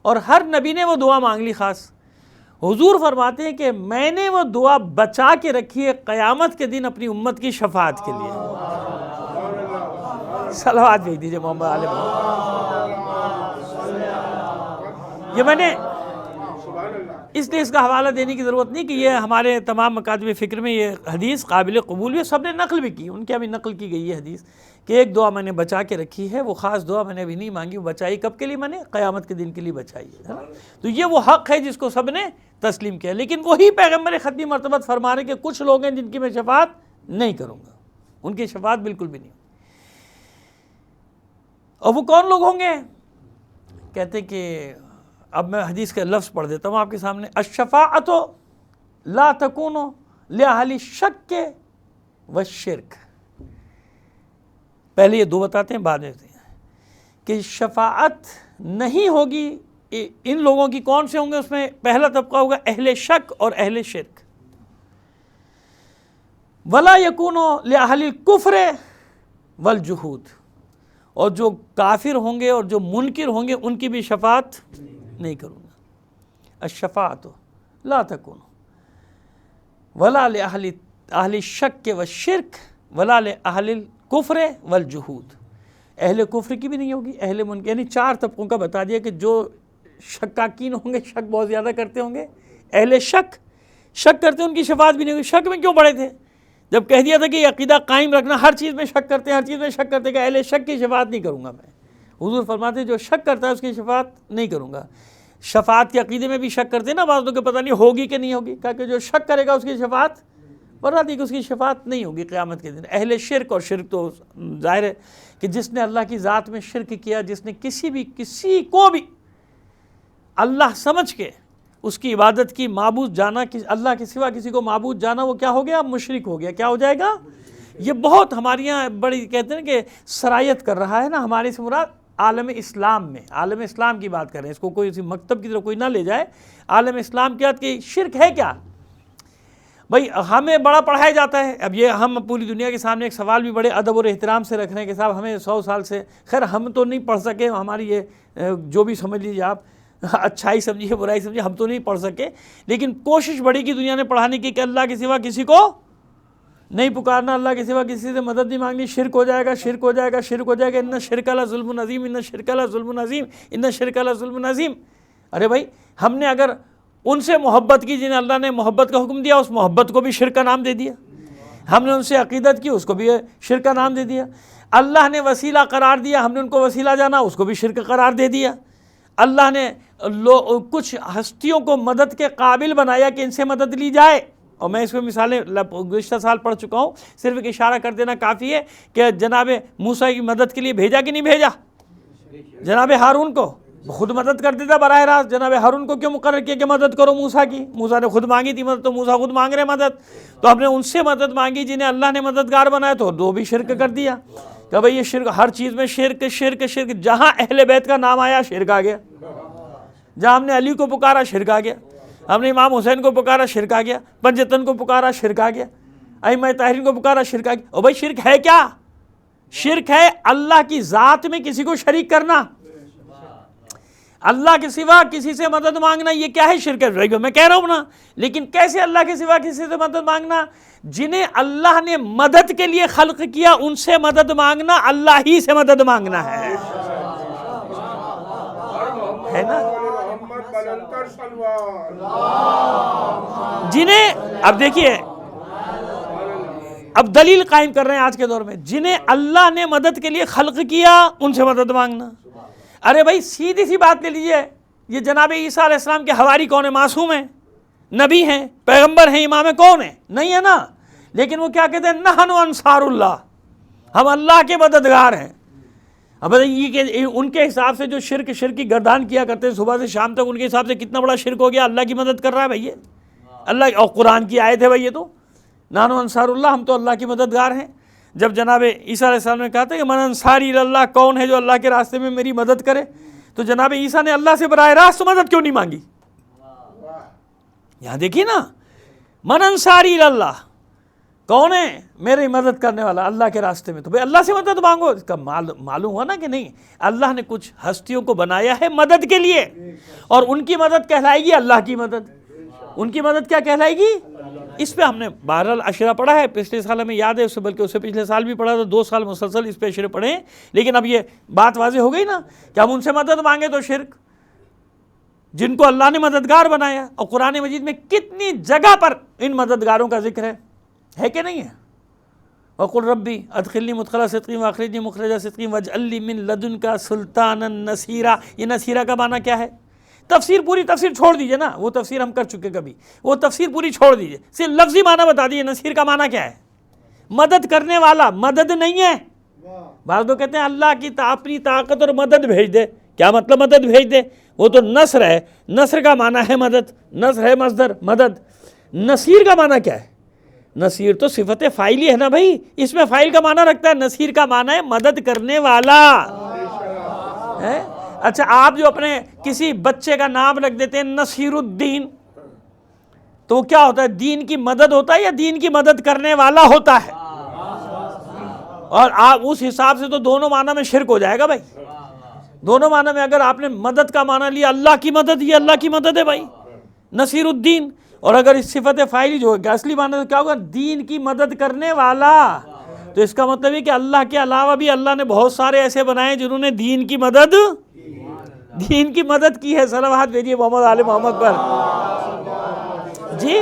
اور ہر نبی نے وہ دعا مانگ لی خاص۔ حضور فرماتے ہیں کہ میں نے وہ دعا بچا کے رکھی ہے قیامت کے دن اپنی امت کی شفاعت کے لیے۔ صلوات بھیج دیجیے محمد علیہ محمد۔ یہ میں نے اس لیے اس کا حوالہ دینے کی ضرورت نہیں کہ یہ ہمارے تمام مکاتب فکر میں یہ حدیث قابل قبول ہے، سب نے نقل بھی کی، ان کے بھی نقل کی گئی ہے حدیث کہ ایک دعا میں نے بچا کے رکھی ہے، وہ خاص دعا میں نے ابھی نہیں مانگی، وہ بچائی کب کے لیے، میں نے قیامت کے دن کے لیے بچائی ہے نا۔ تو یہ وہ حق ہے جس کو سب نے تسلیم کیا، لیکن وہی پیغمبر ختمی مرتبہ فرما رہے کہ کچھ لوگ ہیں جن کی میں شفاعت نہیں کروں گا، ان کی شفاعت بالکل بھی نہیں۔ اور وہ کون لوگ ہوں گے؟ کہتے کہ اب میں حدیث کا لفظ پڑھ دیتا ہوں آپ کے سامنے، الشفاعۃ لا تکون لأہل الشک والشرک۔ پہلے یہ دو بتاتے ہیں، بعد میں کہ شفاعت نہیں ہوگی ان لوگوں کی، کون سے ہوں گے؟ اس میں پہلا طبقہ ہوگا اہل شک اور اہل شرک۔ ولا یکون لأہل الکفر والجحود، اور جو کافر ہوں گے اور جو منکر ہوں گے ان کی بھی شفاعت نہیں کروں گا۔ الشفاعۃ لا تکون ولا لأہل الشک والشرک ولا لأہل الکفر والجحود، اہل کفر کی بھی نہیں ہوگی، اہل منکر، یعنی 4 طبقوں کا بتا دیا کہ جو شکاکین ہوں گے، شک بہت زیادہ کرتے ہوں گے، اہل شک کرتے ہیں ان کی شفاعت بھی نہیں ہوگی۔ شک میں کیوں پڑے تھے؟ جب کہہ دیا تھا کہ یہ عقیدہ قائم رکھنا، ہر چیز میں شک کرتے ہیں، ہر چیز میں شک کرتے ہیں، کہ اہل شک کی شفاعت نہیں کروں گا میں۔ حضور فرماتے ہیں جو شک کرتا ہے اس کی شفاعت نہیں کروں گا۔ شفاعت کے عقیدے میں بھی شک کرتے ہیں نا بعض لوگ، کہ پتہ نہیں ہوگی کہ نہیں ہوگی، کہا کہ جو شک کرے گا اس کی شفاعت ورنہ کہ اس کی شفاعت نہیں ہوگی قیامت کے دن۔ اہل شرک، اور شرک تو ظاہر ہے کہ جس نے اللہ کی ذات میں شرک کیا، جس نے کسی کو بھی اللہ سمجھ کے اس کی عبادت کی، معبود جانا، کہ اللہ کے سوا کسی کو معبود جانا، وہ کیا ہو گیا؟ مشرک ہو گیا۔ کیا ہو جائے گا؟ یہ بہت ہمارے یہاں بڑی کہتے ہیں کہ سرایت کر رہا ہے نا، ہمارے سے مراد عالم اسلام میں، عالم اسلام کی بات کر رہے ہیں، اس کو کوئی مکتب کی طرف کوئی نہ لے جائے۔ عالم اسلام کی بات کہ شرک ہے کیا؟ بھائی ہمیں بڑا پڑھایا جاتا ہے، اب یہ ہم پوری دنیا کے سامنے ایک سوال بھی بڑے ادب اور احترام سے رکھ رہے ہیں کہ صاحب ہمیں 100 سال سے، خیر ہم تو نہیں پڑھ سکے، ہماری یہ جو بھی سمجھ لیجیے آپ، اچھائی سمجھیے برائی سمجھیے، ہم تو نہیں پڑھ سکے، لیکن کوشش بڑی کی دنیا نے پڑھانے کی کہ اللہ کے سوا کسی کو نہیں پکارنا، اللہ کے سوا کسی سے مدد نہیں مانگنی، شرک ہو جائے گا، شرک ہو جائے گا، شرک ہو جائے گا، ان شرک لظلم عظیم، ان شرک لظلم عظیم، ان شرک لظلم عظیم۔ ارے بھائی ہم نے اگر ان سے محبت کی جنہیں اللہ نے محبت کا حکم دیا، اس محبت کو بھی شرک کا نام دے دیا۔ ہم نے ان سے عقیدت کی، اس کو بھی شرک کا نام دے دیا۔ اللہ نے وسیلہ قرار دیا، ہم نے ان کو وسیلہ جانا، اس کو بھی شرک قرار دے دیا۔ اللہ نے کچھ ہستیوں کو مدد کے قابل بنایا کہ ان سے مدد لی جائے، اور میں اس کو مثالیں گزشتہ سال پڑھ چکا ہوں، صرف ایک اشارہ کر دینا کافی ہے کہ جناب موسیٰ کی مدد کے لیے بھیجا کہ نہیں بھیجا؟ جناب ہارون کو خود مدد کر دیتا براہ راست، جناب ہارون کو کیوں مقرر کیا کہ مدد کرو موسیٰ کی؟ موسیٰ نے خود مانگی تھی مدد، تو موسیٰ خود مانگ رہے مدد، تو ہم نے ان سے مدد مانگی جنہیں اللہ نے مددگار بنایا، تو دو بھی شرک کر دیا کہ بھئی یہ شرک، ہر چیز میں شرک شرک شرک۔ جہاں اہل بیت کا نام آیا شرک آ گیا، جہاں ہم نے علی کو پکارا شرک آ گیا، ہم نے امام حسین کو پکارا شرک آ گیا، پنجتن کو پکارا شرک آ گیا، ائمہ طاہرین کو پکارا شرک آ گیا۔ اور بھائی شرک ہے کیا؟ شرک ہے اللہ کی ذات میں کسی کو شریک کرنا، اللہ کے سوا کسی سے مدد مانگنا، یہ کیا ہے؟ شرک ہے۔ میں کہہ رہا ہوں نا، لیکن کیسے اللہ کے سوا کسی سے مدد مانگنا؟ جنہیں اللہ نے مدد کے لیے خلق کیا ان سے مدد مانگنا، اللہ ہی سے مدد مانگنا ہے نا؟ جنہیں اب دیکھیے، اب دلیل قائم کر رہے ہیں آج کے دور میں، جنہیں اللہ نے مدد کے لیے خلق کیا ان سے مدد مانگنا۔ ارے بھائی سیدھی سی بات لے لیجئے، یہ جناب عیسیٰ علیہ السلام کے حواری کون ہیں؟ معصوم ہیں، نبی ہیں، پیغمبر ہیں، امام کون ہیں؟ نہیں ہے نا، لیکن وہ کیا کہتے ہیں؟ نحن انصار اللہ، ہم اللہ کے مددگار ہیں۔ اب یہ کہ ان کے حساب سے جو شرک کی گردان کیا کرتے ہیں صبح سے شام تک، ان کے حساب سے کتنا بڑا شرک ہو گیا؟ اللہ کی مدد کر رہا ہے بھائی، اللہ، اور قرآن کی آیت ہے بھائی، یہ تو نحن انصار اللہ، ہم تو اللہ کے مددگار ہیں۔ جب جناب عیسیٰ علیہ السلام نے کہا تھا کہ من انصاری اللہ، کون ہے جو اللہ کے راستے میں میری مدد کرے، تو جناب عیسیٰ نے اللہ سے براہ راست مدد کیوں نہیں مانگی؟ یہاں دیکھیے نا، من انصاری اللہ، کون ہے میری مدد کرنے والا اللہ کے راستے میں؟ تو بھئی اللہ سے مدد مانگو۔ اس کا معلوم ہوا نا کہ نہیں، اللہ نے کچھ ہستیوں کو بنایا ہے مدد کے لیے، اور ان کی مدد کہلائے گی اللہ کی مدد۔ ان کی مدد کیا کہلائے گی؟ اس پہ ہم نے بہرحال اشرہ پڑھا ہے، پچھلے سال ہمیں یاد ہے، اس سے بلکہ اس سے پچھلے سال بھی پڑھا تھا، 2 سال مسلسل اس پہ اشرے پڑھے ہیں، لیکن اب یہ بات واضح ہو گئی نا کہ ہم ان سے مدد مانگے تو شرک، جن کو اللہ نے مددگار بنایا۔ اور قرآن مجید میں کتنی جگہ پر ان مددگاروں کا ذکر ہے کہ نہیں ہے؟ وَقُلْ رَبِّ أَدْخِلْنِي مُدْخَلَ صِدْقٍ وَأَخْرِجْنِي مُخْرَجَ صِدْقٍ وَاجْعَل لِّي مِن لَّدُنْكَ سُلْطَانًا نَصِيرًا۔ یہ نصیرہ کا معنی کیا ہے؟ پوری تفسیر چھوڑ دیجئے نا، وہ تفسیر ہم کر چکے کبھی، وہ تفسیر پوری چھوڑ دیجئے، صرف لفظی معنی بتا دیجئے نصیر کا معنی کیا ہے؟ مدد کرنے والا، مدد نہیں ہے۔ بعض لوگ کہتے ہیں اللہ کی اپنی طاقت اور مدد بھیج دے، کیا مطلب مدد بھیج دے؟ وہ تو نصر ہے، نصر کا معنی ہے مدد، نصر ہے مصدر مدد۔ نصیر کا معنی کیا ہے؟ نصیر تو صفت فاعلی ہے نا بھائی، اس میں فاعل کا معنی رکھتا ہے، نصیر کا معنی ہے مدد کرنے والا۔ اچھا آپ جو اپنے کسی بچے کا نام رکھ دیتے ہیں نصیر الدین، تو کیا ہوتا ہے؟ دین کی مدد ہوتا ہے یا دین کی مدد کرنے والا ہوتا ہے؟ اور آپ اس حساب سے تو دونوں معنی میں شرک ہو جائے گا بھائی، دونوں معنی میں۔ اگر آپ نے مدد کا معنی لیا اللہ کی مدد، یہ اللہ کی مدد ہے بھائی، نصیر الدین. اور اگر اس صفت فاعلی جو ہے اصلی معنی تو کیا ہوگا؟ دین کی مدد کرنے والا. تو اس کا مطلب ہے کہ اللہ کے علاوہ بھی اللہ نے بہت سارے ایسے بنائے جنہوں نے دین کی مدد کی ہے. صلوات بھیجیے محمد آل محمد پر. جی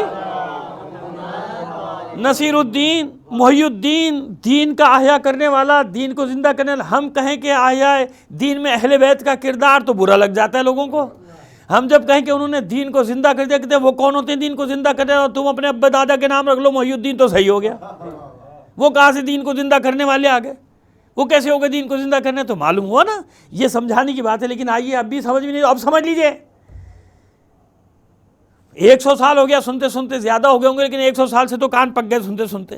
نصیر الدین، محی الدین، دین کا احیا کرنے والا، دین کو زندہ کرنے والا. ہم کہیں کہ احیا دین میں اہل بیت کا کردار تو برا لگ جاتا ہے لوگوں کو. ہم جب کہیں کہ انہوں نے دین کو زندہ کر دیا، کہتے ہیں وہ کون ہوتے ہیں دین کو زندہ کرنے والے؟ تم اپنے ابا دادا کے نام رکھ لو محی الدین تو صحیح ہو گیا. وہ کہاں سے دین کو زندہ کرنے والے آ گئے؟ وہ کیسے ہو گئے دین کو زندہ کرنے؟ تو معلوم ہوا نا، یہ سمجھانے کی بات ہے. لیکن آئیے اب بھی سمجھ میں نہیں، اب سمجھ لیجئے. 100 سال ہو گیا سنتے سنتے، زیادہ ہو گئے ہوں گے، لیکن 100 سال سے تو کان پک گئے سنتے سنتے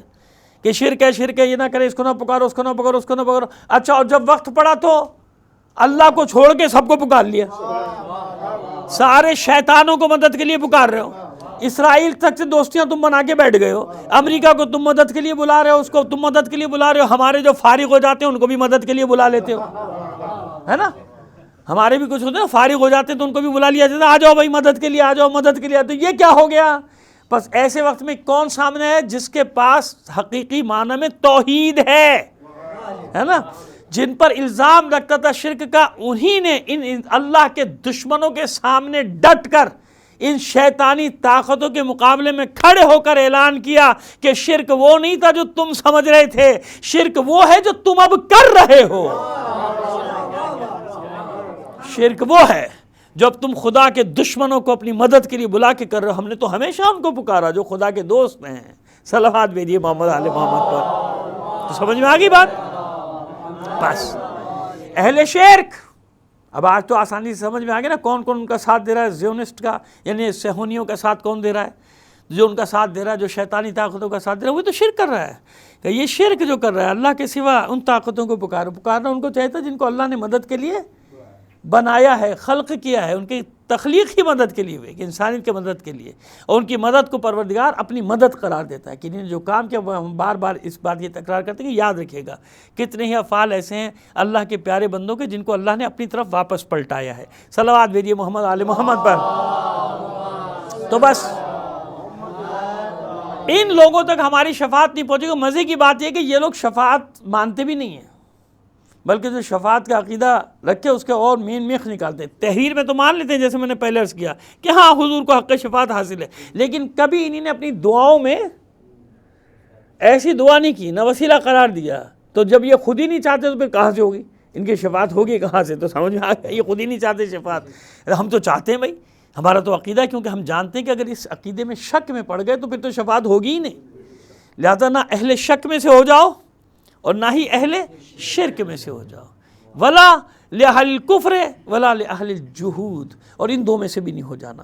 کہ شرک ہے، یہ نہ کرے، اس کو نہ پکارو، اس کو نہ پکارو، اس کو نہ پکارو. اچھا، اور جب وقت پڑا تو اللہ کو چھوڑ کے سب کو پکار لیا. سارے شیطانوں کو مدد کے لیے پکار رہے ہو. اسرائیل تک سے دوستیاں تم بنا کے بیٹھ گئے ہو. امریکہ کو تم مدد کے لیے بلا رہے ہو، اس کو تم مدد کے لیے بلا رہے ہو. ہمارے جو فارغ ہو جاتے ہیں ان کو بھی مدد کے لیے بلا لیتے ہو، ہے نا. ہمارے بھی کچھ ہوتے ہیں فارغ ہو جاتے ہیں تو ان کو بھی بلا لیا جاتا ہے، آ جاؤ بھائی مدد کے لیے، آ جاؤ مدد کے لیے. تو یہ کیا ہو گیا؟ بس ایسے وقت میں کون سامنے ہے؟ جس کے پاس حقیقی معنی میں توحید ہے نا. جن پر الزام لگتا تھا شرک کا، انہی نے ان اللہ کے دشمنوں کے سامنے ڈٹ کر ان شیطانی طاقتوں کے مقابلے میں کھڑے ہو کر اعلان کیا کہ شرک وہ نہیں تھا جو تم سمجھ رہے تھے، شرک وہ ہے جو تم اب کر رہے ہو. شرک وہ ہے جو اب تم خدا کے دشمنوں کو اپنی مدد کے لیے بلا کے کر رہے ہو. ہم نے تو ہمیشہ ان کو پکارا جو خدا کے دوست ہیں. صلوات بھیجیے محمد آل محمد پر. تو سمجھ میں آ گئی بات؟ بس اہل شرک اب آج تو آسانی سے سمجھ میں آ گیا نا کون کون ان کا ساتھ دے رہا ہے. زیونسٹ کا یعنی صہیونیوں کا ساتھ کون دے رہا ہے؟ جو ان کا ساتھ دے رہا ہے، جو شیطانی طاقتوں کا ساتھ دے رہا ہے، وہ تو شرک کر رہا ہے. کہ یہ شرک جو کر رہا ہے اللہ کے سوا ان طاقتوں کو پکارنا ان کو چاہتا ہے جن کو اللہ نے مدد کے لیے بنایا ہے، خلق کیا ہے. ان کی تخلیق ہی مدد کے لیے ہوئے کہ انسانیت کی مدد کے لیے، اور ان کی مدد کو پروردگار اپنی مدد قرار دیتا ہے. کہ انہوں نے جو کام کیا، ہم بار بار اس بات یہ تکرار کرتے ہیں کہ یاد رکھیے گا کتنے ہی افعال ایسے ہیں اللہ کے پیارے بندوں کے جن کو اللہ نے اپنی طرف واپس پلٹایا ہے. صلوات بھیجیے محمد آل محمد پر. تو بس ان لوگوں تک ہماری شفاعت نہیں پہنچے گی. مزے کی بات یہ کہ یہ لوگ شفاعت مانتے بھی نہیں ہیں، بلکہ جو شفاعت کا عقیدہ رکھے اس کے اور مین میخ نکالتے ہیں. تحریر میں تو مان لیتے ہیں جیسے میں نے پہلے عرض کیا کہ ہاں حضور کو حق شفاعت حاصل ہے، لیکن کبھی انہی نے اپنی دعاؤں میں ایسی دعا نہیں کی، نہ وسیلہ قرار دیا. تو جب یہ خود ہی نہیں چاہتے تو پھر کہاں سے ہوگی ان کی شفاعت؟ ہوگی کہاں سے؟ تو سمجھ میں آ گیا، یہ خود ہی نہیں چاہتے شفاعت. ہم تو چاہتے ہیں بھائی، ہمارا تو عقیدہ ہے، کیونکہ ہم جانتے ہیں کہ اگر اس عقیدے میں شک میں پڑ گئے تو پھر تو شفاعت ہوگی ہی نہیں. لہذا نہ اہل شک میں سے ہو جاؤ اور نہ ہی اہل شرک میں سے ہو جاؤ. ولا لأہل الکفر ولا لأہل الجحود، اور ان دو میں سے بھی نہیں ہو جانا.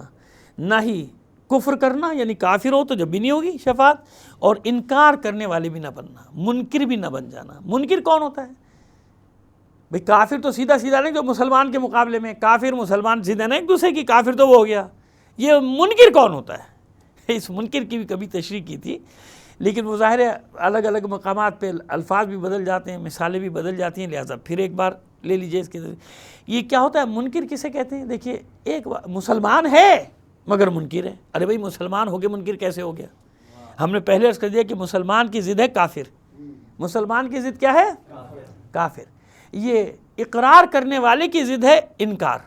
نہ ہی کفر کرنا یعنی کافر ہو تو جب بھی نہیں ہوگی شفاعت، اور انکار کرنے والے بھی نہ بننا، منکر بھی نہ بن جانا. منکر کون ہوتا ہے بھئی؟ کافر تو سیدھا سیدھا نہیں جو مسلمان کے مقابلے میں کافر مسلمان سیدھا نہیں ایک دوسرے کی، کافر تو وہ ہو گیا. یہ منکر کون ہوتا ہے؟ اس منکر کی بھی کبھی تشریح کی تھی، لیکن وہ ظاہر ہے الگ الگ مقامات پہ الفاظ بھی بدل جاتے ہیں، مثالیں بھی بدل جاتی ہیں، لہٰذا پھر ایک بار لے لیجئے اس کے. یہ کیا ہوتا ہے منکر کسے کہتے ہیں؟ دیکھیے، ایک مسلمان ہے مگر منکر ہے. ارے بھائی مسلمان ہو کے منکر کیسے ہو گیا؟ ہم نے پہلے عرض کر دیا کہ مسلمان کی ضد ہے کافر. مسلمان کی ضد کیا ہے؟ کافر. یہ اقرار کرنے والے کی ضد ہے انکار.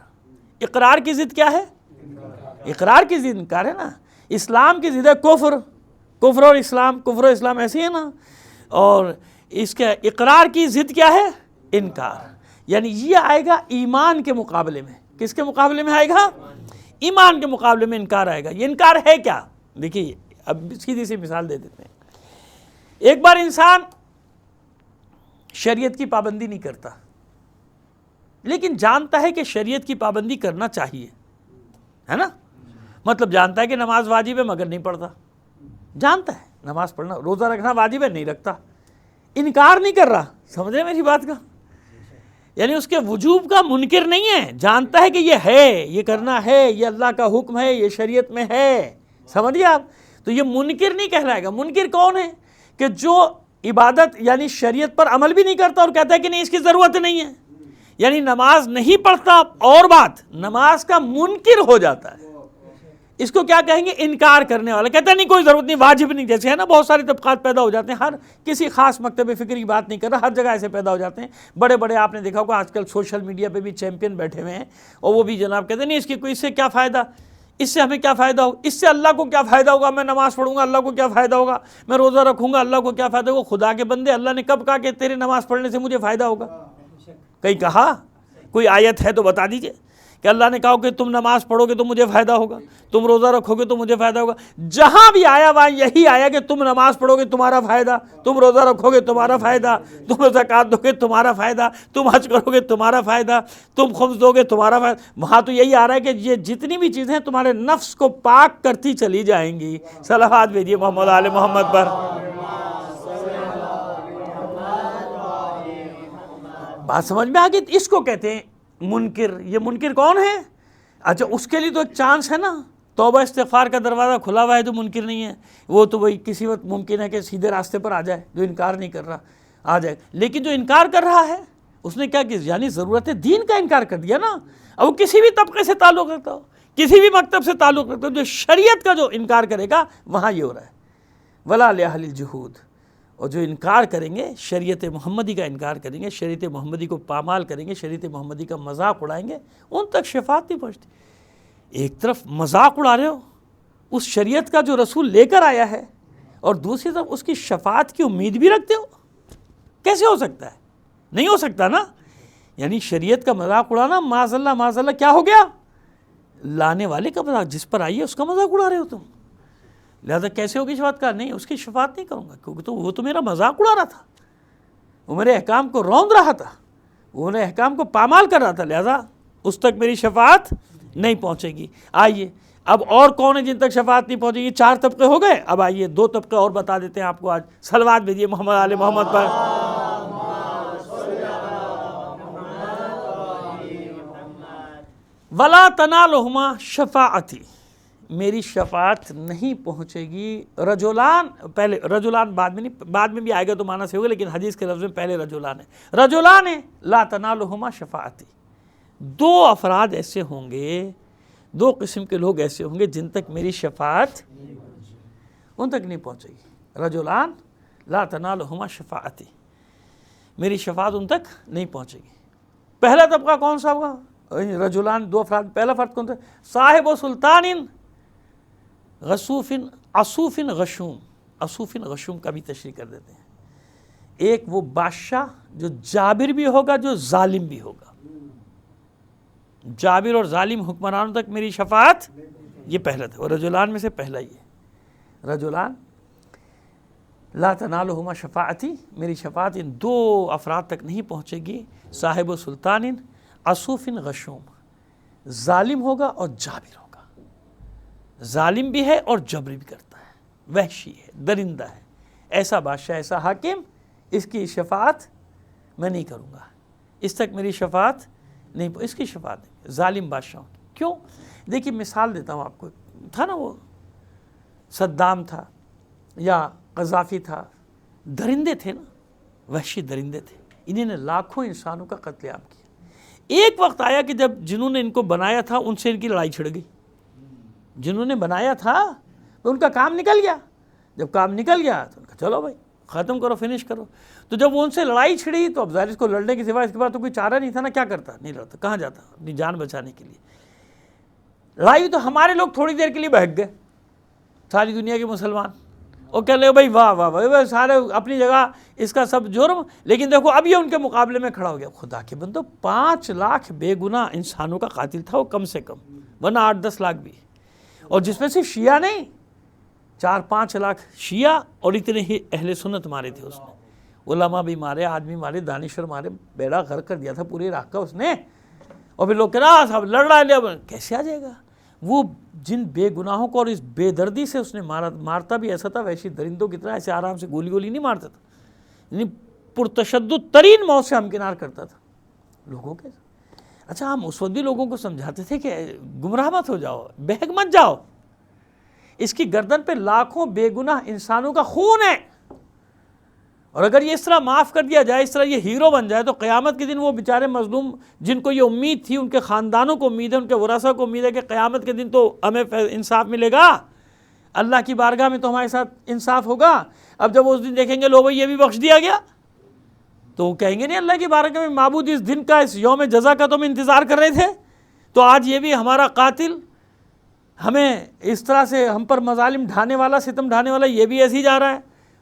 اقرار کی ضد کیا ہے؟ اقرار کی ضد انکار ہے نا. اسلام کی ضد ہے کفر. کفر اور اسلام ایسے ہے نا. اور اس کے اقرار کی ضد کیا ہے؟ انکار. یعنی یہ آئے گا ایمان کے مقابلے میں. کس کے مقابلے میں آئے گا؟ ایمان کے مقابلے میں انکار آئے گا. یہ انکار ہے کیا؟ دیکھیے اب سیدھی سی مثال دے دیتے ہیں. ایک بار انسان شریعت کی پابندی نہیں کرتا، لیکن جانتا ہے کہ شریعت کی پابندی کرنا چاہیے، ہے نا. مطلب جانتا ہے کہ نماز واجب ہے مگر نہیں پڑھتا. جانتا ہے نماز پڑھنا، روزہ رکھنا واجب ہے، نہیں رکھتا. انکار نہیں کر رہا. سمجھ رہے میری بات کا؟ یعنی اس کے وجوب کا منکر نہیں ہے، جانتا ہے کہ یہ ہے، یہ کرنا ہے، یہ اللہ کا حکم ہے، یہ شریعت میں ہے. سمجھیے آپ؟ تو یہ منکر نہیں کہلائے گا. منکر کون ہے؟ کہ جو عبادت یعنی شریعت پر عمل بھی نہیں کرتا اور کہتا ہے کہ نہیں اس کی ضرورت نہیں ہے. یعنی نماز نہیں پڑھتا اور بات، نماز کا منکر ہو جاتا ہے. اس کو کیا کہیں گے؟ انکار کرنے والا. کہتا ہے نہیں کوئی ضرورت نہیں، واجب نہیں. جیسے ہے نا بہت سارے طبقات پیدا ہو جاتے ہیں، ہر کسی خاص مکتب فکر کی بات نہیں کر رہا، ہر جگہ ایسے پیدا ہو جاتے ہیں. بڑے بڑے آپ نے دیکھا ہوگا آج کل سوشل میڈیا پہ بھی چیمپئن بیٹھے ہوئے ہیں، اور وہ بھی جناب کہتے ہیں نہیں اس سے کیا فائدہ، اس سے ہمیں کیا فائدہ ہوگا، اس سے اللہ کو کیا فائدہ ہوگا، میں نماز پڑھوں گا اللہ کو کیا فائدہ ہوگا، میں روزہ رکھوں گا اللہ کو کیا فائدہ ہوگا. خدا کے بندے، اللہ نے کب کہا کہ تیرے نماز پڑھنے سے مجھے فائدہ ہوگا؟ کہیں کہا؟ کوئی آیت ہے تو بتا دیجئے کہ اللہ نے کہا کہ تم نماز پڑھو گے تو مجھے فائدہ ہوگا، تم روزہ رکھو گے تو مجھے فائدہ ہوگا. جہاں بھی آیا وہاں یہی آیا کہ تم نماز پڑھو گے تمہارا فائدہ، تم روزہ رکھو گے تمہارا فائدہ، تم زکوٰۃ دو گے تمہارا فائدہ، تم حج کرو گے تمہارا فائدہ، تم خمس دو گے تمہارا فائدہ. وہاں تو یہی آ رہا ہے کہ یہ جتنی بھی چیزیں تمہارے نفس کو پاک کرتی چلی جائیں گی. صلوات بھیجیے محمد آل محمد پر. بات سمجھ میں آ گئی؟ اس کو کہتے ہیں منکر. یہ منکر کون ہے؟ اچھا اس کے لیے تو ایک چانس ہے نا، توبہ استغفار کا دروازہ کھلا ہوا ہے تو منکر نہیں ہے. وہ تو وہی کسی وقت ممکن ہے کہ سیدھے راستے پر آ جائے، جو انکار نہیں کر رہا آ جائے. لیکن جو انکار کر رہا ہے اس نے کیا کیا؟ یعنی ضرورت دین کا انکار کر دیا نا. اب وہ کسی بھی طبقے سے تعلق رکھتا ہو، کسی بھی مکتب سے تعلق رکھتا ہو، جو شریعت کا جو انکار کرے گا وہاں یہ ہو رہا ہے ولا لأہل الجحود. اور جو انکار کریں گے، شریعت محمدی کا انکار کریں گے، شریعت محمدی کو پامال کریں گے، شریعت محمدی کا مذاق اڑائیں گے، ان تک شفاعت نہیں پہنچتی. ایک طرف مذاق اڑا رہے ہو اس شریعت کا جو رسول لے کر آیا ہے، اور دوسری طرف اس کی شفاعت کی امید بھی رکھتے ہو. کیسے ہو سکتا ہے؟ نہیں ہو سکتا نا. یعنی شریعت کا مذاق اڑانا معاذ اللہ کیا ہو گیا؟ لانے والے کا مذاق، جس پر آئی ہے اس کا مذاق اڑا رہے ہو تم. لہذا کیسے ہوگی شفاعت کا؟ نہیں، اس کی شفاعت نہیں کروں گا، کیونکہ وہ تو میرا مذاق اڑا رہا تھا، وہ میرے احکام کو روند رہا تھا، وہ میرے احکام کو پامال کر رہا تھا. لہذا اس تک میری شفاعت نہیں پہنچے گی. آئیے اب اور کون ہے جن تک شفاعت نہیں پہنچے گی؟ 4 طبقے ہو گئے. اب آئیے 2 طبقے اور بتا دیتے ہیں آپ کو آج. صلوات بھیجیے محمد آل محمد پر. ولا تنالہما شفاعتی، میری شفاعت نہیں پہنچے گی. رجلان، پہلے رجلان بعد میں نہیں، بعد میں بھی آئے گا تو معنی سے ہوگا، لیکن حدیث کے لفظ میں پہلے رجلان ہے. رجلان لا تنالہما شفاعتی، 2 افراد ایسے ہوں گے، 2 قسم کے لوگ ایسے ہوں گے جن تک میری شفاعت ان تک نہیں پہنچے گی. رجلان لا تنالہما شفاعتی، میری شفاعت ان تک نہیں پہنچے گی. پہلا طبقہ کون سا ہوگا؟ رجلان 2 افراد. پہلا فرد کون سا؟ صاحب و سلطان غصوف عصوف غشوم. عصوف غشوم کا بھی تشریح کر دیتے ہیں. ایک وہ بادشاہ جو جابر بھی ہوگا، جو ظالم بھی ہوگا. جابر اور ظالم حکمرانوں تک میری شفاعت، یہ پہلا تھا. اور رجلان میں سے پہلا ہی ہے. رجلان لا تنالہما شفاعتی، میری شفاعت ان 2 افراد تک نہیں پہنچے گی. صاحب و سلطان عصوف غشوم، ظالم ہوگا اور جابر ہوگا. ظالم بھی ہے اور جبر بھی کرتا ہے، وحشی ہے، درندہ ہے. ایسا بادشاہ، ایسا حاکم، اس کی شفاعت میں نہیں کروں گا. اس تک میری شفاعت نہیں، اس کی شفاعت نہیں. ظالم بادشاہوں کی. کیوں؟ دیکھیے مثال دیتا ہوں آپ کو. تھا نا وہ صدام تھا یا قذافی تھا، درندے تھے نا، وحشی درندے تھے. انہیں نے لاکھوں انسانوں کا قتل عام کیا. ایک وقت آیا کہ جب جنہوں نے ان کو بنایا تھا ان سے ان کی لڑائی چھڑ گئی. جنہوں نے بنایا تھا تو ان کا کام نکل گیا. جب کام نکل گیا تو ان کا چلو بھائی ختم کرو، فنش کرو. تو جب وہ ان سے لڑائی چھڑی تو اب ظاہر اس کو لڑنے کے سوا اس کے بعد تو کوئی چارہ نہیں تھا نا. کیا کرتا؟ نہیں لڑتا. کہاں جاتا اپنی جان بچانے کے لیے؟ لڑائی تو ہمارے لوگ تھوڑی دیر کے لیے بہک گئے، ساری دنیا کے مسلمان، اور کہہ لے بھائی واہ واہ واہ، سارے اپنی جگہ اس کا سب جرم. لیکن دیکھو اب یہ ان کے مقابلے میں کھڑا ہو گیا. خدا کے بندو 5 لاکھ بے گناہ انسانوں کا قاتل تھا وہ، کم سے کم، ورنہ 8-10 لاکھ بھی. اور جس میں سے شیعہ نہیں، 4-5 لاکھ شیعہ اور اتنے ہی اہل سنت مارے تھے اس نے. علماء بھی مارے، آدمی مارے، دانشور مارے، بیڑا غرق کر دیا تھا پورے عراق کا اس نے. اور پھر لوگ کہہ رہا صاحب لڑ رہا ہے، کیسے آ جائے گا؟ وہ جن بے گناہوں کو اور اس بے دردی سے اس نے مارتا بھی ایسا تھا، ویسے درندوں کی طرح ایسے آرام سے گولی نہیں مارتا تھا، یعنی پرتشدد ترین موت سے ہمکنار کرتا تھا لوگوں کے. اچھا ہم اس وقت بھی لوگوں کو سمجھاتے تھے کہ گمراہ مت ہو جاؤ، بہک مت جاؤ، اس کی گردن پہ لاکھوں بے گناہ انسانوں کا خون ہے، اور اگر یہ اس طرح معاف کر دیا جائے، اس طرح یہ ہیرو بن جائے، تو قیامت کے دن وہ بیچارے مظلوم جن کو یہ امید تھی، ان کے خاندانوں کو امید ہے، ان کے ورثہ کو امید ہے کہ قیامت کے دن تو ہمیں انصاف ملے گا، اللہ کی بارگاہ میں تو ہمارے ساتھ انصاف ہوگا. اب جب وہ اس دن دیکھیں گے لو بھائی یہ بھی بخش دیا گیا، تو وہ کہیں گے نہیں اللہ کی بارگاہ میں معبود اس دن کا، اس یوم جزا کا تو ہم انتظار کر رہے تھے، تو آج یہ بھی ہمارا قاتل، ہمیں اس طرح سے ہم پر مظالم ڈھانے والا، ستم ڈھانے والا، یہ بھی ایسے ہی جا رہا ہے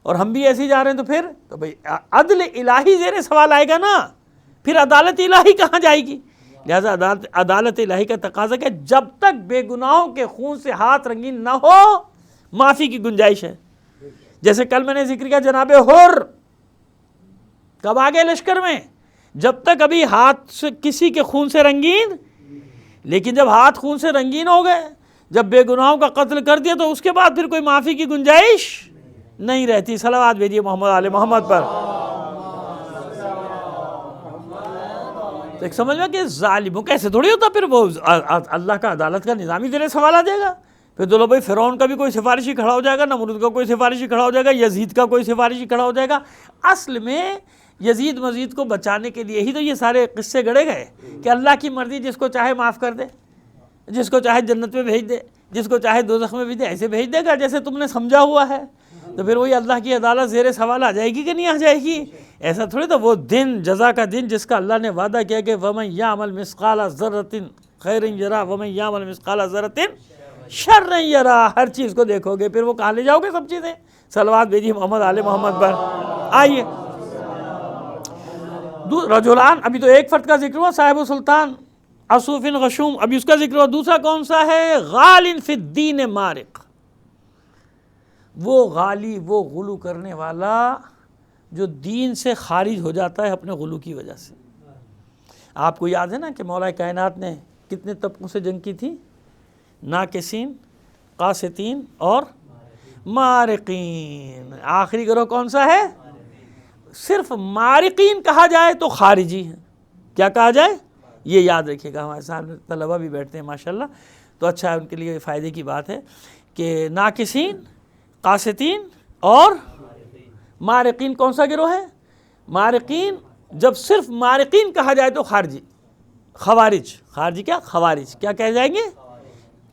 اور ہم بھی ایسے ہی جا رہے ہیں. تو پھر تو بھائی عدل الہی زیر سوال آئے گا نا، پھر عدالت الہی کہاں جائے گی؟ لہذا عدالت الہی کا تقاضا کہ جب تک بے گناہوں کے خون سے ہاتھ رنگین نہ ہو معافی کی گنجائش ہے. جیسے کل میں نے ذکر کیا جناب حر کب آگے لشکر میں، جب تک ابھی ہاتھ سے کسی کے خون سے رنگین، لیکن جب ہاتھ خون سے رنگین ہو گئے، جب بے گناہوں کا قتل کر دیا، تو اس کے بعد پھر کوئی معافی کی گنجائش نہیں رہتی. صلوات بھیجیے محمد آل محمد پر. تو ایک سمجھ میں کہ ظالموں کیسے تھوڑی ہوتا، پھر وہ اللہ کا عدالت کا نظام ہی تیرے سوال آ جائے گا. پھر دولو بھائی فرعون کا بھی کوئی سفارشی کھڑا ہو جائے گا، نمرود کا کوئی سفارشی کھڑا ہو جائے گا، یزید کا کوئی سفارشی کھڑا ہو جائے گا. اصل میں یزید مزید کو بچانے کے لیے ہی تو یہ سارے قصے گڑے گئے کہ اللہ کی مرضی، جس کو چاہے معاف کر دے، جس کو چاہے جنت میں بھیج دے، جس کو چاہے دوزخ میں بھیج دے، ایسے بھیج دے گا جیسے تم نے سمجھا ہوا ہے. تو پھر وہی اللہ کی عدالت زیر سوال آ جائے گی کہ نہیں آ جائے گی؟ ایسا تھوڑی. تو وہ دن جزا کا دن جس کا اللہ نے وعدہ کیا کہ وَمَن يَعْمَلْ مِثْقَالَ ذَرَّةٍ خَيْرًا يَرَهُ وَمَن يَعْمَلْ مِثْقَالَ ذَرَّةٍ شَرًّا يَرَهُ. ہر چیز کو دیکھو گے، پھر وہ کہاں لے جاؤ گے سب چیزیں؟ صلوات بھیجیے محمد آل محمد پر. آئیے رجلان، ابھی تو ایک فرد کا ذکر ہوا صاحب سلطان اصوف غشوم، ابھی اس کا ذکر ہوا. دوسرا کون سا ہے؟ غال فی الدین مارق. وہ غالی، وہ غلو کرنے والا جو دین سے خارج ہو جاتا ہے اپنے غلو کی وجہ سے. آپ کو یاد ہے نا کہ مولا کائنات نے کتنے طبقوں سے جنگ کی تھی؟ ناکسین، قاسطین اور مارقین. آخری گروہ کون سا ہے؟ صرف مارقین کہا جائے تو خارجی ہیں. کیا کہا جائے؟ یہ یاد رکھیے گا. ہمارے سامنے طلبہ بھی بیٹھتے ہیں ماشاءاللہ، تو اچھا ہے، ان کے لیے فائدے کی بات ہے کہ ناکسین، قاسطین اور مارقین کون سا گروہ ہے؟ مارقین. جب صرف مارقین کہا جائے تو خارجی، خوارج. خارجی کیا؟ خوارج. کیا کہہ جائیں گے؟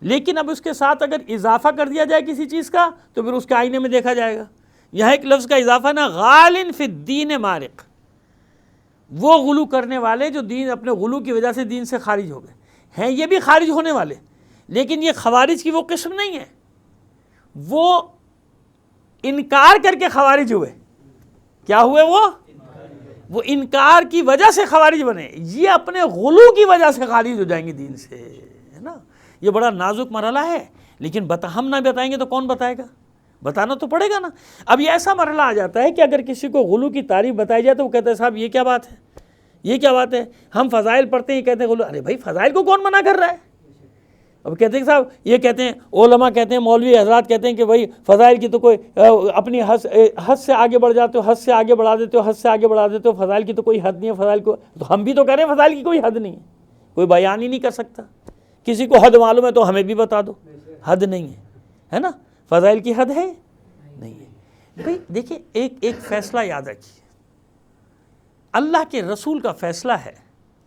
لیکن اب اس کے ساتھ اگر اضافہ کر دیا جائے کسی چیز کا تو پھر اس کے آئینے میں دیکھا جائے گا. یہاں ایک لفظ کا اضافہ نا، غالن فی الدین مارق. وہ غلو کرنے والے جو دین، اپنے غلو کی وجہ سے دین سے خارج ہو گئے ہیں، یہ بھی خارج ہونے والے، لیکن یہ خوارج کی وہ قسم نہیں ہے. وہ انکار کر کے خوارج ہوئے. کیا ہوئے؟ وہ انکار کی وجہ سے خوارج بنے. یہ اپنے غلو کی وجہ سے خارج ہو جائیں گے دین سے، ہے نا. یہ بڑا نازک مرحلہ ہے، لیکن ہم نہ بتائیں گے تو کون بتائے گا؟ بتانا تو پڑے گا نا. اب یہ ایسا مرحلہ آ جاتا ہے کہ اگر کسی کو غلو کی تعریف بتائی جائے تو وہ کہتے ہیں صاحب یہ کیا بات ہے، یہ کیا بات ہے. ہم فضائل پڑھتے ہیں، کہتے ہیں غلو. ارے بھائی فضائل کو کون منع کر رہا ہے؟ اب کہتے ہیں صاحب، یہ کہتے ہیں علماء، کہتے ہیں مولوی حضرات کہتے ہیں کہ بھائی فضائل کی تو کوئی اپنی حد سے آگے بڑھ جاتے ہو، حد سے آگے بڑھا دیتے ہو، حد سے آگے بڑھا دیتے ہو، فضائل کی تو کوئی حد نہیں ہے. فضائل کو تو ہم بھی تو کہہ رہے ہیں فضائل کی کوئی حد نہیں ہے، کوئی بیان ہی نہیں کر سکتا. کسی کو حد معلوم ہے تو ہمیں بھی بتا دو. حد نہیں ہے نا، فضائل کی حد ہے نہیں ہے. بھائی دیکھیں، ایک فیصلہ یاد رکھیے، اللہ کے رسول کا فیصلہ ہے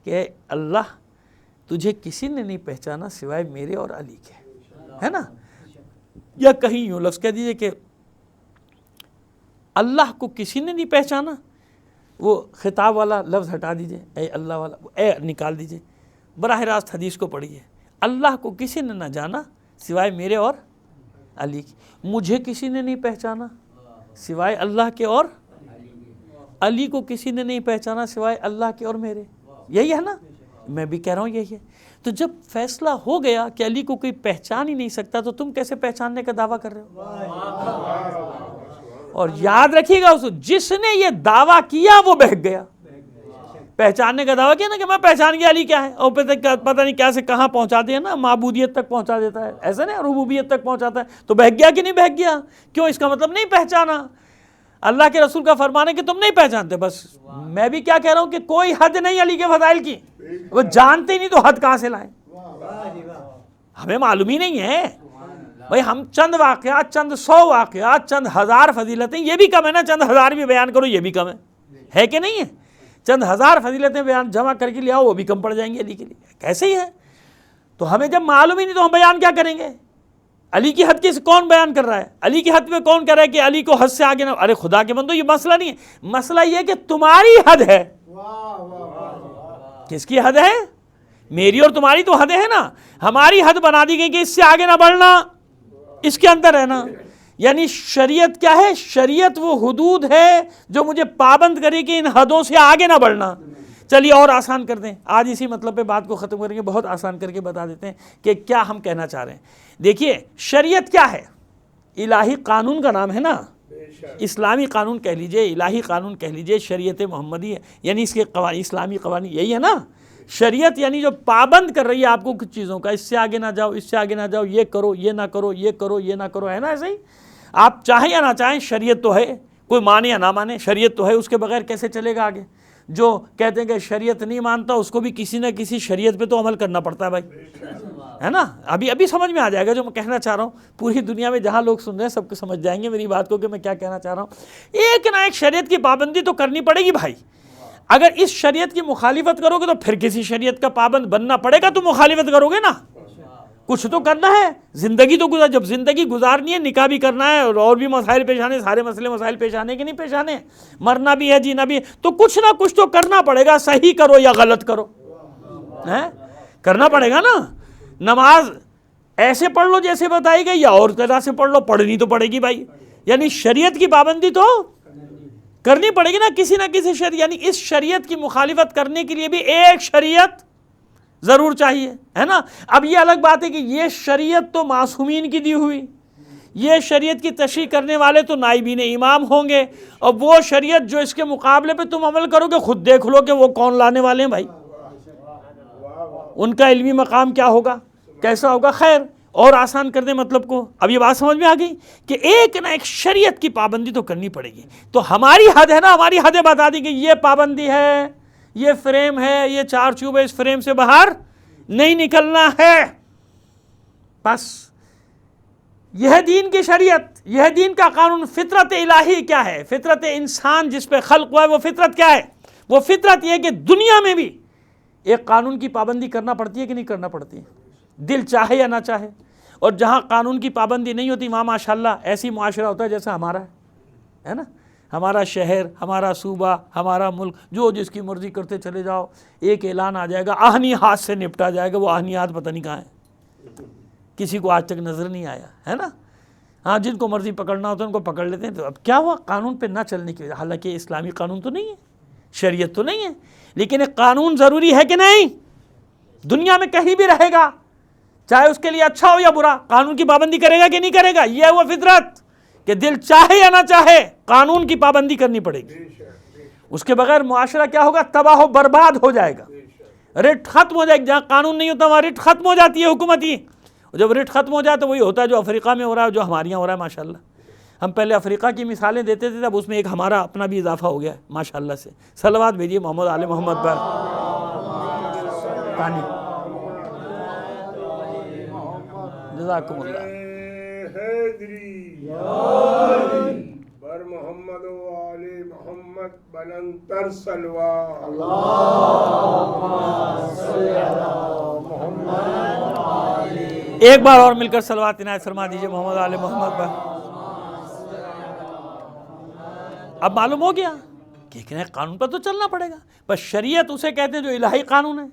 کہ اللہ تجھے کسی نے نہیں پہچانا سوائے میرے اور علی کے، ہے نا. یا کہیں یوں لفظ کہہ دیجئے کہ اللہ کو کسی نے نہیں پہچانا، وہ خطاب والا لفظ ہٹا دیجئے، اے اللہ والا اے نکال دیجئے، براہ راست حدیث کو پڑھیے. اللہ کو کسی نے نہ جانا سوائے میرے اور علی کی. مجھے کسی نے نہیں پہچانا سوائے اللہ کے اور علی کو کسی نے نہیں پہچانا سوائے اللہ کے اور میرے. یہی ہے نا، میں بھی کہہ رہا ہوں یہی ہے. تو جب فیصلہ ہو گیا کہ علی کو کوئی پہچان ہی نہیں سکتا تو تم کیسے پہچاننے کا دعویٰ کر رہے ہو؟ اور یاد رکھیے گا، جس نے یہ دعویٰ کیا وہ بہک گیا. پہچاننے کا دعویٰ کیا نا کہ میں پہچان گیا علی کیا ہے، اور پتہ نہیں کیا سے کہاں پہنچا دیا نا، معبودیت تک پہنچا دیتا ہے، ایسا نہیں ربوبیت تک پہنچاتا ہے. تو بہک گیا کہ نہیں بہک گیا؟ کیوں؟ اس کا مطلب نہیں پہچانا. اللہ کے رسول کا فرمان ہے کہ تم نہیں پہچانتے. بس میں بھی کیا کہہ رہا ہوں کہ کوئی حد نہیں علی کے فضائل کی. وہ جانتے ہی نہیں تو حد کہاں سے لائیں؟ ہمیں معلوم ہی نہیں ہے. بھائی ہم چند واقعات، چند 100 واقعات، چند 1000 فضیلتیں، یہ بھی کم ہے نا، چند 1000 بھی بیان کرو یہ بھی کم ہے کہ نہیں ہے؟ چند 1000 فضیلتیں بیان جمع کر کے لے آؤ وہ بھی کم پڑ جائیں گے علی کے لیے، کیسے ہی ہے؟ تو ہمیں جب معلوم ہی نہیں تو ہم بیان کیا کریں گے؟ علی کی حد کس کون بیان کر رہا ہے؟ علی کی حد میں کون کہہ رہا ہے کہ علی کو حد سے آگے نہ؟ ارے خدا کے بندو یہ مسئلہ نہیں ہے، مسئلہ یہ ہے کہ تمہاری حد ہے۔ کس کی حد ہے؟ میری اور تمہاری تو حد ہے نا، ہماری حد بنا دی گئی کہ اس سے آگے نہ بڑھنا، اس کے اندر رہنا۔ یعنی شریعت کیا ہے؟ شریعت وہ حدود ہے جو مجھے پابند کرے کہ ان حدوں سے آگے نہ بڑھنا۔ چلیے اور آسان کر دیں، آج اسی مطلب پہ بات کو ختم کریں گے، بہت آسان کر کے بتا دیتے ہیں کہ کیا ہم کہنا چاہ رہے ہیں۔ دیکھیے شریعت کیا ہے؟ الہی قانون کا نام ہے نا، اسلامی قانون کہہ لیجئے، الہی قانون کہہ لیجئے، شریعت محمدی ہے، یعنی اس کے اسلامی قوانین یہی ہے نا۔ شریعت یعنی جو پابند کر رہی ہے آپ کو کچھ چیزوں کا، اس سے آگے نہ جاؤ، اس سے آگے نہ جاؤ، یہ کرو، یہ نہ کرو، یہ کرو، یہ نہ کرو، ہے نا ایسے ہی؟ آپ چاہیں یا نہ چاہیں شریعت تو ہے، کوئی مانے یا نہ مانے شریعت تو ہے، اس کے بغیر کیسے چلے گا آگے؟ جو کہتے ہیں کہ شریعت نہیں مانتا اس کو بھی کسی نہ کسی شریعت پہ تو عمل کرنا پڑتا ہے بھائی، ہے نا؟ ابھی سمجھ میں آ جائے گا جو میں کہنا چاہ رہا ہوں، پوری دنیا میں جہاں لوگ سن رہے ہیں سب کو سمجھ جائیں گے میری بات کو کہ میں کیا کہنا چاہ رہا ہوں۔ ایک نہ ایک شریعت کی پابندی تو کرنی پڑے گی بھائی، اگر اس شریعت کی مخالفت کرو گے تو پھر کسی شریعت کا پابند بننا پڑے گا، تو مخالفت کرو گے نا، کچھ تو کرنا ہے، زندگی تو جب زندگی گزارنی ہے، نکاح بھی کرنا ہے اور بھی مسائل پیش آنے، سارے مسئلے مسائل پیش آنے کہ نہیں پیش آنے، مرنا بھی ہے جینا بھی ہے، تو کچھ نہ کچھ تو کرنا پڑے گا، صحیح کرو یا غلط کرو، کرنا پڑے گا نا۔ نماز ایسے پڑھ لو جیسے بتائی گئی یا اور طرح سے پڑھ لو، پڑھنی تو پڑے گی بھائی، یعنی شریعت کی پابندی تو کرنی پڑے گی نا کسی نہ کسی شریعت، یعنی اس شریعت کی مخالفت کرنے کے لیے بھی ایک شریعت ضرور چاہیے، ہے نا؟ اب یہ الگ بات ہے کہ یہ شریعت تو معصومین کی دی ہوئی، یہ شریعت کی تشریح کرنے والے تو نائبین امام ہوں گے، اور وہ شریعت جو اس کے مقابلے پہ تم عمل کرو گے خود دیکھ لو کہ وہ کون لانے والے ہیں بھائی، ان کا علمی مقام کیا ہوگا، کیسا ہوگا۔ خیر اور آسان کر دیں مطلب کو، اب یہ بات سمجھ میں آ گئی کہ ایک نہ ایک شریعت کی پابندی تو کرنی پڑے گی، تو ہماری حد ہے نا، ہماری حدیں بتا دی کہ یہ پابندی ہے، یہ فریم ہے، یہ چار چوب ہے، اس فریم سے باہر نہیں نکلنا ہے، بس یہ دین کی شریعت، یہ دین کا قانون۔ فطرت الہی کیا ہے؟ فطرت انسان جس پہ خلق ہوا ہے وہ فطرت کیا ہے؟ وہ فطرت یہ کہ دنیا میں بھی ایک قانون کی پابندی کرنا پڑتی ہے کہ نہیں کرنا پڑتی ہے، دل چاہے یا نہ چاہے۔ اور جہاں قانون کی پابندی نہیں ہوتی وہاں ماشاءاللہ ایسی معاشرہ ہوتا ہے جیسا ہمارا ہے نا، ہمارا شہر، ہمارا صوبہ، ہمارا ملک، جو جس کی مرضی کرتے چلے جاؤ، ایک اعلان آ جائے گا، آہنی ہاتھ سے نپٹا جائے گا، وہ آہنی ہاتھ پتہ نہیں کہاں ہے، کسی کو آج تک نظر نہیں آیا، ہے نا؟ ہاں جن کو مرضی پکڑنا ہوتا ہے ان کو پکڑ لیتے ہیں۔ تو اب کیا ہوا؟ قانون پہ نہ چلنے کی وجہ، حالانکہ اسلامی قانون تو نہیں ہے، شریعت تو نہیں ہے، لیکن ایک قانون ضروری ہے کہ نہیں؟ دنیا میں کہیں بھی رہے گا، چاہے اس کے لیے اچھا ہو یا برا، قانون کی پابندی کرے گا کہ نہیں کرے گا؟ یہ ہے وہ فطرت کہ دل چاہے یا نہ چاہے قانون کی پابندی کرنی پڑے گی، اس کے بغیر معاشرہ کیا ہوگا؟ تباہ و برباد ہو جائے گا، رٹ ختم ہو جائے گی، جہاں قانون نہیں ہوتا وہاں رٹ ختم ہو جاتی ہے حکومتی، جب رٹ ختم ہو جائے تو وہی ہوتا ہے جو افریقہ میں ہو رہا ہے، جو ہمارے یہاں ہو رہا ہے ماشاءاللہ۔ ہم پہلے افریقہ کی مثالیں دیتے تھے، اب اس میں ایک ہمارا اپنا بھی اضافہ ہو گیا ہے ماشاءاللہ سے۔ صلوات بھیجیے محمد آل محمد پر۔ پانی جزاکم اللہ۔ بر محمد و آل محمد بلندتر سلوا، ایک بار اور مل کر صلوات عنایت فرما دیجئے محمد آل محمد پر۔ اب معلوم ہو گیا کہ ایک نئے قانون پر تو چلنا پڑے گا، بس شریعت اسے کہتے ہیں جو الہی قانون ہے،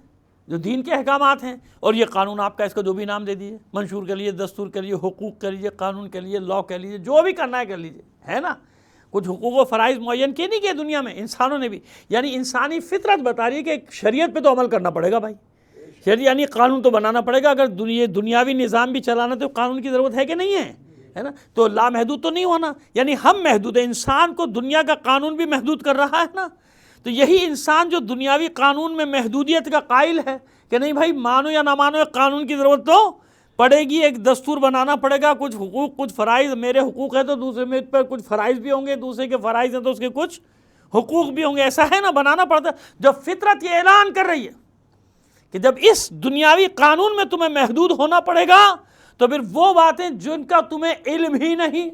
جو دین کے احکامات ہیں، اور یہ قانون آپ کا اس کا جو بھی نام دے دیجیے، منشور کر لیجیے، دستور کر لیجیے، حقوق کر لیجیے، قانون کر لیجیے، لا کر لیجیے، جو بھی کرنا ہے کر لیجیے، ہے نا؟ کچھ حقوق و فرائض معین کیے نہیں کیے دنیا میں انسانوں نے بھی، یعنی انسانی فطرت بتا رہی ہے کہ شریعت پہ تو عمل کرنا پڑے گا بھائی، شریعت یعنی قانون تو بنانا پڑے گا، اگر دنیاوی نظام بھی چلانا تو قانون کی ضرورت ہے کہ نہیں ہے نا؟ تو لامحدود تو نہیں ہونا، یعنی ہم محدود ہیں، انسان کو دنیا کا قانون بھی محدود کر رہا ہے نا، تو یہی انسان جو دنیاوی قانون میں محدودیت کا قائل ہے کہ نہیں بھائی مانو یا نہ مانو ایک قانون کی ضرورت تو پڑے گی، ایک دستور بنانا پڑے گا، کچھ حقوق کچھ فرائض، میرے حقوق ہے تو دوسرے میں پر کچھ فرائض بھی ہوں گے، دوسرے کے فرائض ہیں تو اس کے کچھ حقوق بھی ہوں گے، ایسا ہے نا، بنانا پڑتا ہے۔ جب فطرت یہ اعلان کر رہی ہے کہ جب اس دنیاوی قانون میں تمہیں محدود ہونا پڑے گا تو پھر وہ باتیں جن کا تمہیں علم ہی نہیں،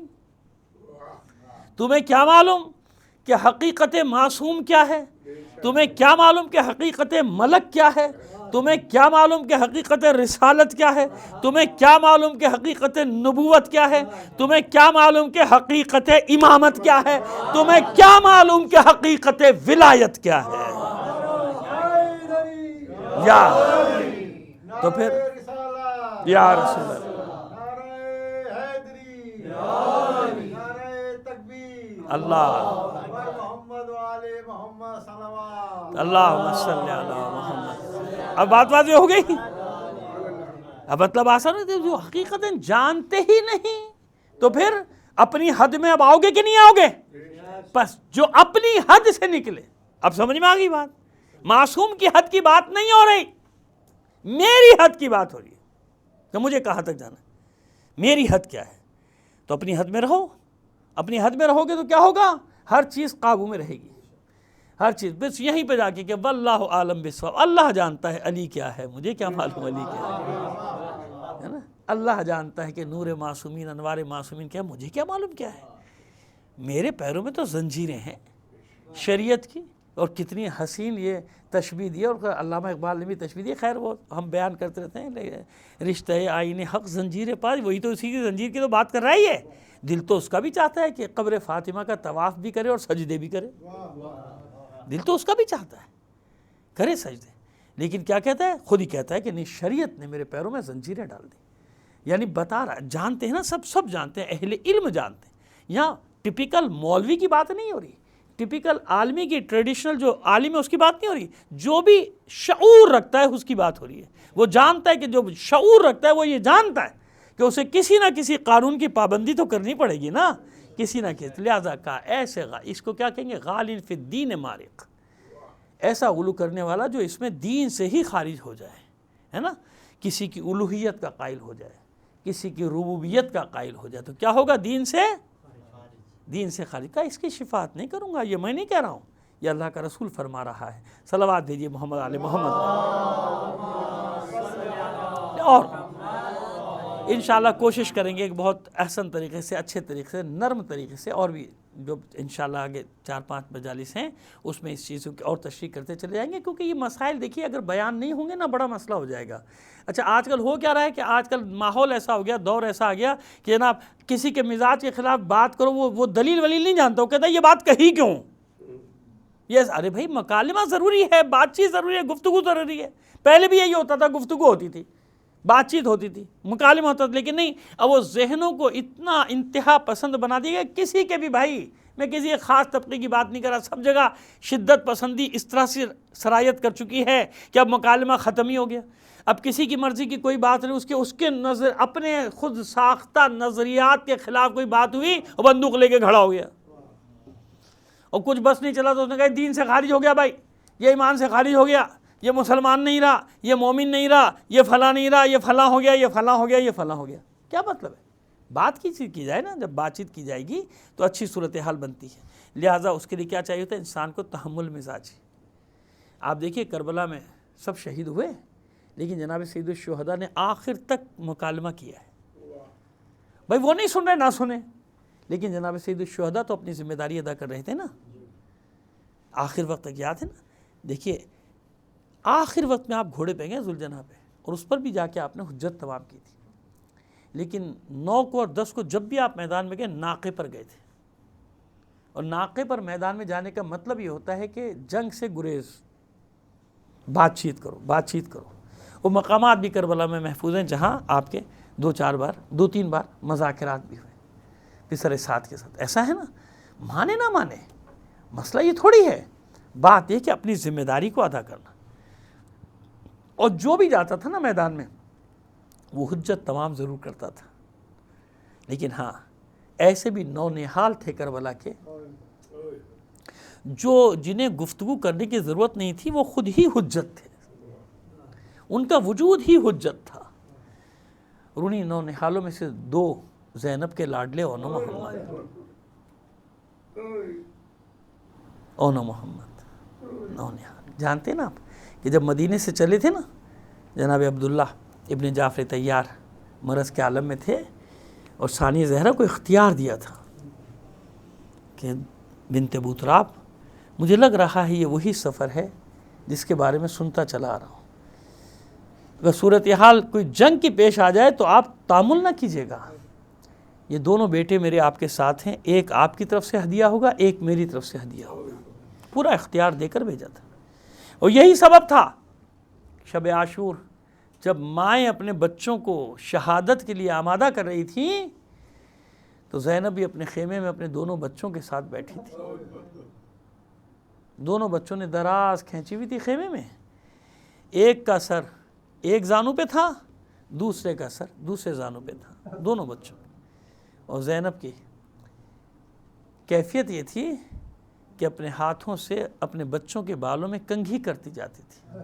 تمہیں کیا معلوم کہ حقیقت معصوم کیا ہے، تمہیں کیا معلوم کہ حقیقت ملک کیا ہے، تمہیں کیا معلوم کہ حقیقت رسالت کیا ہے، تمہیں کیا معلوم کہ حقیقت نبوت کیا ہے، تمہیں کیا معلوم کہ حقیقت امامت کیا ہے، تمہیں کیا معلوم کہ حقیقت ولایت کیا ہے؟ یا تو پھر یا رسول اللہ، اللہ اللہم صلی علی محمد۔ اب بات واضح ہو گئی؟ اب مطلب آسان ہے، جو حقیقتاً جانتے ہی نہیں تو پھر اپنی حد میں اب آؤ گے کہ نہیں آؤ گے؟ بس جو اپنی حد سے نکلے، اب سمجھ میں آ گئی بات، معصوم کی حد کی بات نہیں ہو رہی، میری حد کی بات ہو رہی ہے کہ مجھے کہاں تک جانا ہے، میری حد کیا ہے؟ تو اپنی حد میں رہو، اپنی حد میں رہو گے تو کیا ہوگا؟ ہر چیز قابو میں رہے گی، ہر چیز بس یہیں پہ جا کے کہ واللہ عالم بالصواب، اللہ جانتا ہے علی کیا ہے، مجھے کیا معلوم علی کیا ہے نا؟ اللہ جانتا ہے کہ نور معصومین انوار معصومین کیا ہے، مجھے کیا معلوم کیا ہے؟ میرے پیروں میں تو زنجیریں ہیں شریعت کی، اور کتنی حسین یہ تشبیہ دی، اور علامہ اقبال نے بھی تشبیہ دی، خیر وہ ہم بیان کرتے رہتے ہیں، رشتہ آئین حق زنجیر پاس، وہی تو اسی کی زنجیر کی تو بات کر رہا ہی ہے۔ دل تو اس کا بھی چاہتا ہے کہ قبر فاطمہ کا طواف بھی کرے اور سجدے بھی کرے، دل تو اس کا بھی چاہتا ہے کرے سجدے، لیکن کیا کہتا ہے؟ خود ہی کہتا ہے کہ نہیں، شریعت نے میرے پیروں میں زنجیریں ڈال دی، یعنی بتا رہا، جانتے ہیں نا، سب جانتے ہیں، اہل علم جانتے ہیں، یہاں ٹپیکل مولوی کی بات نہیں ہو رہی، ٹپیکل عالمی کی، ٹریڈیشنل جو عالم ہے اس کی بات نہیں ہو رہی، جو بھی شعور رکھتا ہے اس کی بات ہو رہی ہے، وہ جانتا ہے کہ جو شعور رکھتا ہے وہ یہ جانتا ہے کہ اسے کسی نہ کسی قانون کی پابندی تو کرنی پڑے گی نا، کسی نہ کسی، لہذا کہا ایسے اس کو کیا کہیں گے؟ غالٍ فی الدین مارق، ایسا غلو کرنے والا جو اس میں دین سے ہی خارج ہو جائے، ہے نا، کسی کی الوہیت کا قائل ہو جائے، کسی کی ربوبیت کا قائل ہو جائے، تو کیا ہوگا؟ دین سے خارج کا۔ اس کی شفاعت نہیں کروں گا، یہ میں نہیں کہہ رہا ہوں، یہ اللہ کا رسول فرما رہا ہے۔ صلوات دیجئے محمد علی محمد۔ اور انشاءاللہ کوشش کریں گے کہ بہت احسن طریقے سے، اچھے طریقے سے، نرم طریقے سے، اور بھی جو انشاءاللہ آگے 4-5 مجالس ہیں اس میں اس چیزوں کی اور تشریح کرتے چلے جائیں گے، کیونکہ یہ مسائل دیکھیے اگر بیان نہیں ہوں گے نا بڑا مسئلہ ہو جائے گا۔ اچھا آج کل ہو کیا رہا ہے کہ آج کل ماحول ایسا ہو گیا، دور ایسا آ گیا کہ جناب کسی کے مزاج کے خلاف بات کرو، وہ دلیل ولیل نہیں جانتا، وہ کہتا ہے یہ بات کہی کیوں؟ یس، ارے بھائی مکالمہ ضروری ہے، بات چیت ضروری ہے، گفتگو ضروری ہے، پہلے بھی یہی ہوتا تھا، گفتگو ہوتی تھی، بات چیت ہوتی تھی، مکالمہ ہوتا تھا، لیکن نہیں، اب وہ ذہنوں کو اتنا انتہا پسند بنا دیا گیا، کسی کے بھی، بھائی میں کسی ایک خاص طبقے کی بات نہیں کر رہا، سب جگہ شدت پسندی اس طرح سے سرایت کر چکی ہے کہ اب مکالمہ ختم ہی ہو گیا، اب کسی کی مرضی کی کوئی بات نہیں، اس کے نظر اپنے خود ساختہ نظریات کے خلاف کوئی بات ہوئی اور بندوق لے کے کھڑا ہو گیا، اور کچھ بس نہیں چلا تو اس نے کہا دین سے خارج ہو گیا، بھائی یہ ایمان سے خارج ہو گیا، یہ مسلمان نہیں رہا، یہ مومن نہیں رہا، یہ فلاں نہیں رہا، یہ فلاں ہو گیا، یہ فلاں ہو گیا، یہ فلاں ہو گیا۔ کیا مطلب ہے؟ بات کی جائے نا، جب بات چیت کی جائے گی تو اچھی صورتحال بنتی ہے، لہٰذا اس کے لیے کیا چاہیے ہوتا ہے؟ انسان کو تحمل مزاجی۔ آپ دیکھیے کربلا میں سب شہید ہوئے، لیکن جناب سید الشہداء نے آخر تک مکالمہ کیا ہے، بھائی وہ نہیں سن رہے، نہ سنیں، لیکن جناب سید الشہداء تو اپنی ذمہ داری ادا کر رہے تھے نا، آخر وقت تک یاد ہے نا۔ دیکھیے آخر وقت میں آپ گھوڑے پہ گئے ذوالجناح پہ، اور اس پر بھی جا کے آپ نے حجت تمام کی تھی، لیکن 9 کو اور 10 کو جب بھی آپ میدان میں گئے ناقے پر گئے تھے، اور ناقے پر میدان میں جانے کا مطلب یہ ہوتا ہے کہ جنگ سے گریز، بات چیت کرو۔ وہ مقامات بھی کربلا میں محفوظ ہیں جہاں آپ کے 2-3 بار مذاکرات بھی ہوئے پسر سعد کے ساتھ۔ ایسا ہے نا، مانے نہ مانے مسئلہ یہ تھوڑی ہے، بات یہ کہ اپنی ذمہ داری کو ادا کرنا، اور جو بھی جاتا تھا نا میدان میں وہ حجت تمام ضرور کرتا تھا، لیکن ہاں ایسے بھی نونہال تھے کربلا کے جو جنہیں گفتگو کرنے کی ضرورت نہیں تھی، وہ خود ہی حجت تھے، ان کا وجود ہی حجت تھا۔ اور انہی نونہالوں میں سے 2 زینب کے لاڈلے اونو محمد نونہال، جانتے ہیں نا آپ کہ جب مدینے سے چلے تھے نا جناب عبداللہ ابن جعفر طیار مرض کے عالم میں تھے، اور ثانیہ زہرا کو اختیار دیا تھا کہ بنت ابو تراب، مجھے لگ رہا ہے یہ وہی سفر ہے جس کے بارے میں سنتا چلا آ رہا ہوں، اگر صورتحال کوئی جنگ کی پیش آ جائے تو آپ تامل نہ کیجیے گا، یہ دونوں بیٹے میرے آپ کے ساتھ ہیں، ایک آپ کی طرف سے ہدیہ ہوگا، ایک میری طرف سے ہدیہ ہوگا، پورا اختیار دے کر بھیجا تھا۔ اور یہی سبب تھا شب عاشور جب مائیں اپنے بچوں کو شہادت کے لیے آمادہ کر رہی تھیں تو زینب بھی اپنے خیمے میں اپنے دونوں بچوں کے ساتھ بیٹھی تھی، دونوں بچوں نے دراز کھینچی ہوئی تھی خیمے میں، ایک کا سر ایک زانو پہ تھا، دوسرے کا سر دوسرے زانو پہ تھا، دونوں بچوں، اور زینب کی کیفیت یہ تھی کہ اپنے ہاتھوں سے اپنے بچوں کے بالوں میں کنگھی کرتی جاتی تھی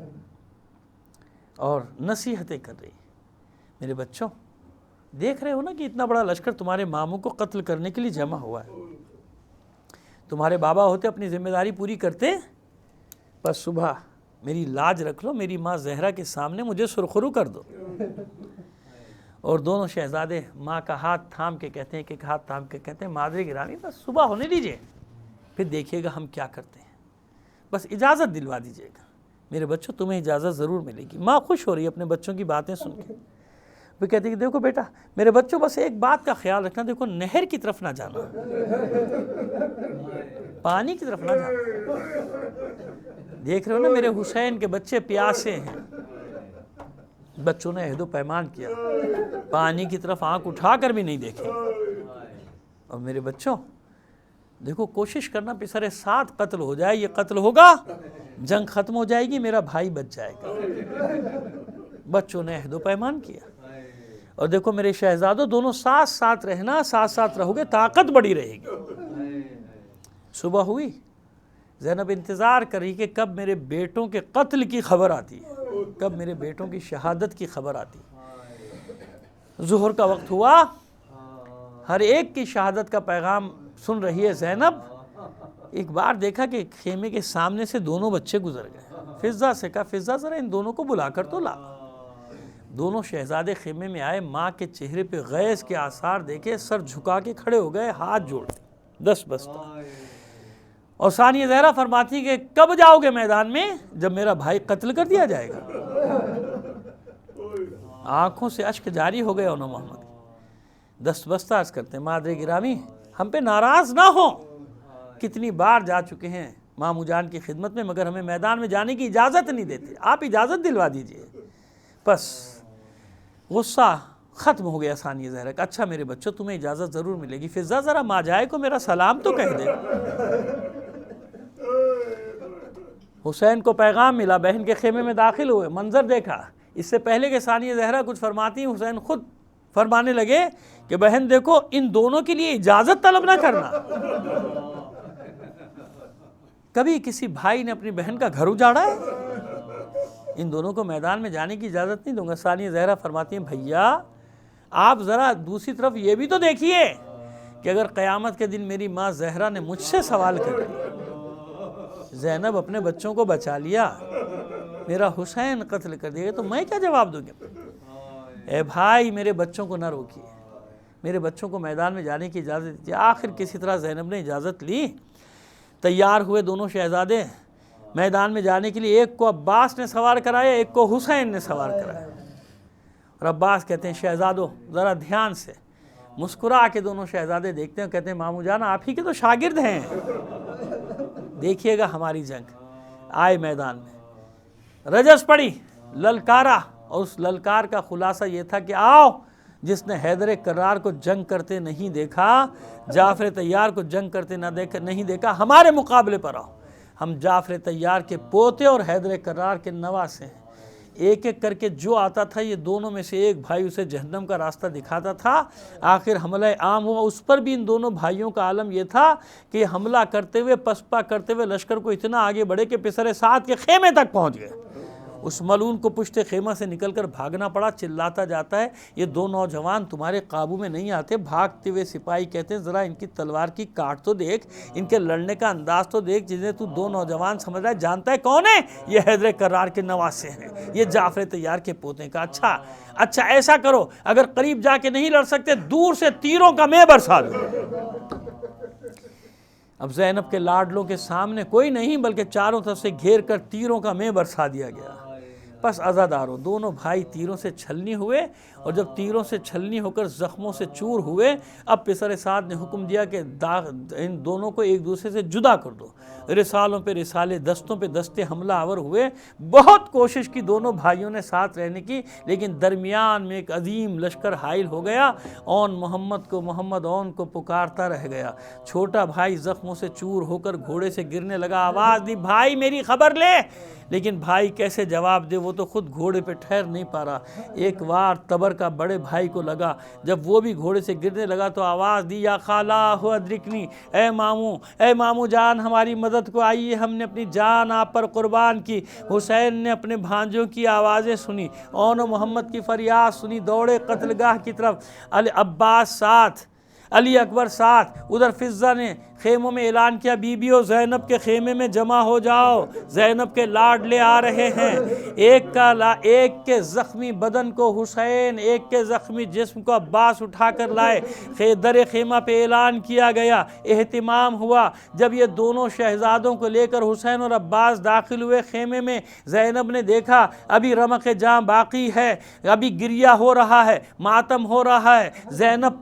اور نصیحتیں کر رہی، میرے بچوں دیکھ رہے ہو نا کہ اتنا بڑا لشکر تمہارے ماموں کو قتل کرنے کے لیے جمع ہوا ہے، تمہارے بابا ہوتے اپنی ذمہ داری پوری کرتے، بس صبح میری لاج رکھ لو، میری ماں زہرا کے سامنے مجھے سرخرو کر دو۔ اور دونوں شہزادے ماں کا ہاتھ تھام کے کہتے ہیں، کہ ہاتھ تھام کے کہتے ہیں مادر گرامی بس صبح ہونے دیجئے، پھر دیکھیے گا ہم کیا کرتے ہیں، بس اجازت دلوا دیجئے گا، میرے بچوں تمہیں اجازت ضرور ملے گی۔ ماں خوش ہو رہی ہے اپنے بچوں کی باتیں سن کے، وہ کہتے ہیں کہ دیکھو بیٹا میرے بچوں بس ایک بات کا خیال رکھنا، دیکھو نہر کی طرف نہ جانا، پانی کی طرف نہ جانا، دیکھ رہے ہو نا میرے حسین کے بچے پیاسے ہیں، بچوں نے عہد و پیمان کیا، پانی کی طرف آنکھ اٹھا کر بھی نہیں دیکھے، اور میرے بچوں دیکھو کوشش کرنا پسر ساتھ قتل ہو جائے، یہ قتل ہوگا جنگ ختم ہو جائے گی، میرا بھائی بچ جائے گا۔ بچوں نے عہد و پیمان کیا، اور دیکھو میرے شہزادوں دونوں ساتھ ساتھ رہنا، ساتھ ساتھ رہو گے طاقت بڑی رہے گی۔ صبح ہوئی، زینب انتظار کر رہی کہ کب میرے بیٹوں کے قتل کی خبر آتی ہے، کب میرے بیٹوں کی شہادت کی خبر آتی ہے۔ ظہر کا وقت ہوا، ہر ایک کی شہادت کا پیغام سن رہی ہے زینب، ایک بار دیکھا کہ خیمے کے سامنے سے دونوں بچے گزر گئے، فضہ سے کہا فضہ ذرا ان دونوں کو بلا کر تو لا۔ دونوں شہزادے خیمے میں آئے، ماں کے چہرے پہ غیظ کے آثار دیکھے، سر جھکا کے کھڑے ہو گئے، ہاتھ جوڑ دس بستہ، اور ثانیہ زہرا فرماتی کہ کب جاؤ گے میدان میں؟ جب میرا بھائی قتل کر دیا جائے گا۔ آنکھوں سے اشک جاری ہو گئے انہوں محمد، دست بستہ عرض کرتے ہیں مادر گرامی ہم پہ ناراض نہ ہوں، کتنی بار جا چکے ہیں ماموں جان کی خدمت میں، مگر ہمیں میدان میں جانے کی اجازت نہیں دیتے، آپ اجازت دلوا دیجئے۔ بس غصہ ختم ہو گیا ثانیہ زہرا کا، اچھا میرے بچوں تمہیں اجازت ضرور ملے گی، فضہ ذرا ماں جائے کو میرا سلام تو کہہ دے۔ حسین کو پیغام ملا، بہن کے خیمے میں داخل ہوئے، منظر دیکھا، اس سے پہلے کہ ثانیہ زہرا کچھ فرماتی، حسین خود فرمانے لگے کہ بہن دیکھو ان دونوں کے لیے اجازت طلب نہ کرنا، کبھی کسی بھائی نے اپنی بہن کا گھر اجاڑا ہے؟ ان دونوں کو میدان میں جانے کی اجازت نہیں دوں گا۔ ثانیہ زہرا فرماتی ہیں بھیا آپ ذرا دوسری طرف یہ بھی تو دیکھیے کہ اگر قیامت کے دن میری ماں زہرا نے مجھ سے سوال کر زینب اپنے بچوں کو بچا لیا، میرا حسین قتل کر دیا تو میں کیا جواب دوں گا؟ اے بھائی میرے بچوں کو نہ روکیے، میرے بچوں کو میدان میں جانے کی اجازت دیجیے۔ آخر کسی طرح زینب نے اجازت لی، تیار ہوئے دونوں شہزادے میدان میں جانے کے لیے، ایک کو عباس نے سوار کرایا، ایک کو حسین نے سوار کرایا، اور عباس کہتے ہیں شہزادوں ذرا دھیان سے، مسکرا کے دونوں شہزادے دیکھتے ہیں، کہتے ہیں ماموں جان آپ ہی کے تو شاگرد ہیں، دیکھیے گا ہماری جنگ۔ آئے میدان میں، رجس پڑی، للکارا، اور اس للکار کا خلاصہ یہ تھا کہ آؤ جس نے حیدر کرار کو جنگ کرتے نہیں دیکھا، جعفر طیار کو جنگ کرتے نہیں دیکھا، ہمارے مقابلے پر آؤ، ہم جعفر طیار کے پوتے اور حیدر کرار کے نواسے ہیں۔ ایک ایک کر کے جو آتا تھا یہ دونوں میں سے ایک بھائی اسے جہنم کا راستہ دکھاتا تھا، آخر حملہ عام ہوا، اس پر بھی ان دونوں بھائیوں کا عالم یہ تھا کہ حملہ کرتے ہوئے پسپا کرتے ہوئے لشکر کو اتنا آگے بڑھے کہ پسر سعد کے خیمے تک پہنچ گئے، اس ملعون کو پشت خیمہ سے نکل کر بھاگنا پڑا، چلاتا جاتا ہے، یہ دو نوجوان تمہارے قابو میں نہیں آتے۔ بھاگتے ہوئے سپاہی کہتے ہیں ذرا ان کی تلوار کی کاٹ تو دیکھ، ان کے لڑنے کا انداز تو دیکھ، جنہیں تو دو نوجوان سمجھ رہا ہے، جانتا ہے کون ہے؟ یہ حیدر کرار کے نواسے ہیں، یہ جعفر طیار کے پوتے کا۔ اچھا ایسا کرو، اگر قریب جا کے نہیں لڑ سکتے دور سے تیروں کا میں برسا دو۔ اب زینب کے لاڈلوں کے سامنے کوئی نہیں بلکہ چاروں طرف سے گھیر کر تیروں کا میں برسا دیا گیا۔ بس عزاداروں، دونوں بھائی تیروں سے چھلنی ہوئے، اور جب تیروں سے چھلنی ہو کر زخموں سے چور ہوئے، اب پسر سعد نے حکم دیا کہ ان دونوں کو ایک دوسرے سے جدا کر دو۔ رسالوں پہ رسالے، دستوں پہ دستے حملہ آور ہوئے۔ بہت کوشش کی دونوں بھائیوں نے ساتھ رہنے کی، لیکن درمیان میں ایک عظیم لشکر حائل ہو گیا۔ اون محمد اون کو پکارتا رہ گیا۔ چھوٹا بھائی زخموں سے چور ہو کر گھوڑے سے گرنے لگا، آواز دی بھائی میری خبر لے، لیکن بھائی کیسے جواب دے، وہ تو خود گھوڑے پہ ٹھہر نہیں پا رہا۔ ایک وار تبر کا بڑے بھائی کو لگا، جب وہ بھی گھوڑے سے گرنے لگا تو آواز دی یا خالہ ادرکنی، اے ماموں جان ہماری مدد کو آئیے، ہم نے اپنی جان آپ پر قربان کی۔ حسین نے اپنے بھانجوں کی آوازیں سنی، اون و محمد کی فریاد سنی، دوڑے قتل گاہ کی طرف۔ عباس ساتھ، علی اکبر ساتھ۔ ادھر فضہ نے خیموں میں اعلان کیا، بیبیوں زینب کے خیمے میں جمع ہو جاؤ، زینب کے لاڈلے آ رہے ہیں۔ ایک کے زخمی بدن کو حسین، ایک کے زخمی جسم کو عباس اٹھا کر لائے۔ در خیمہ پہ اعلان کیا گیا، اہتمام ہوا۔ جب یہ دونوں شہزادوں کو لے کر حسین اور عباس داخل ہوئے خیمے میں، زینب نے دیکھا ابھی رمق جاں باقی ہے، ابھی گریہ ہو رہا ہے، ماتم ہو رہا ہے۔ زینب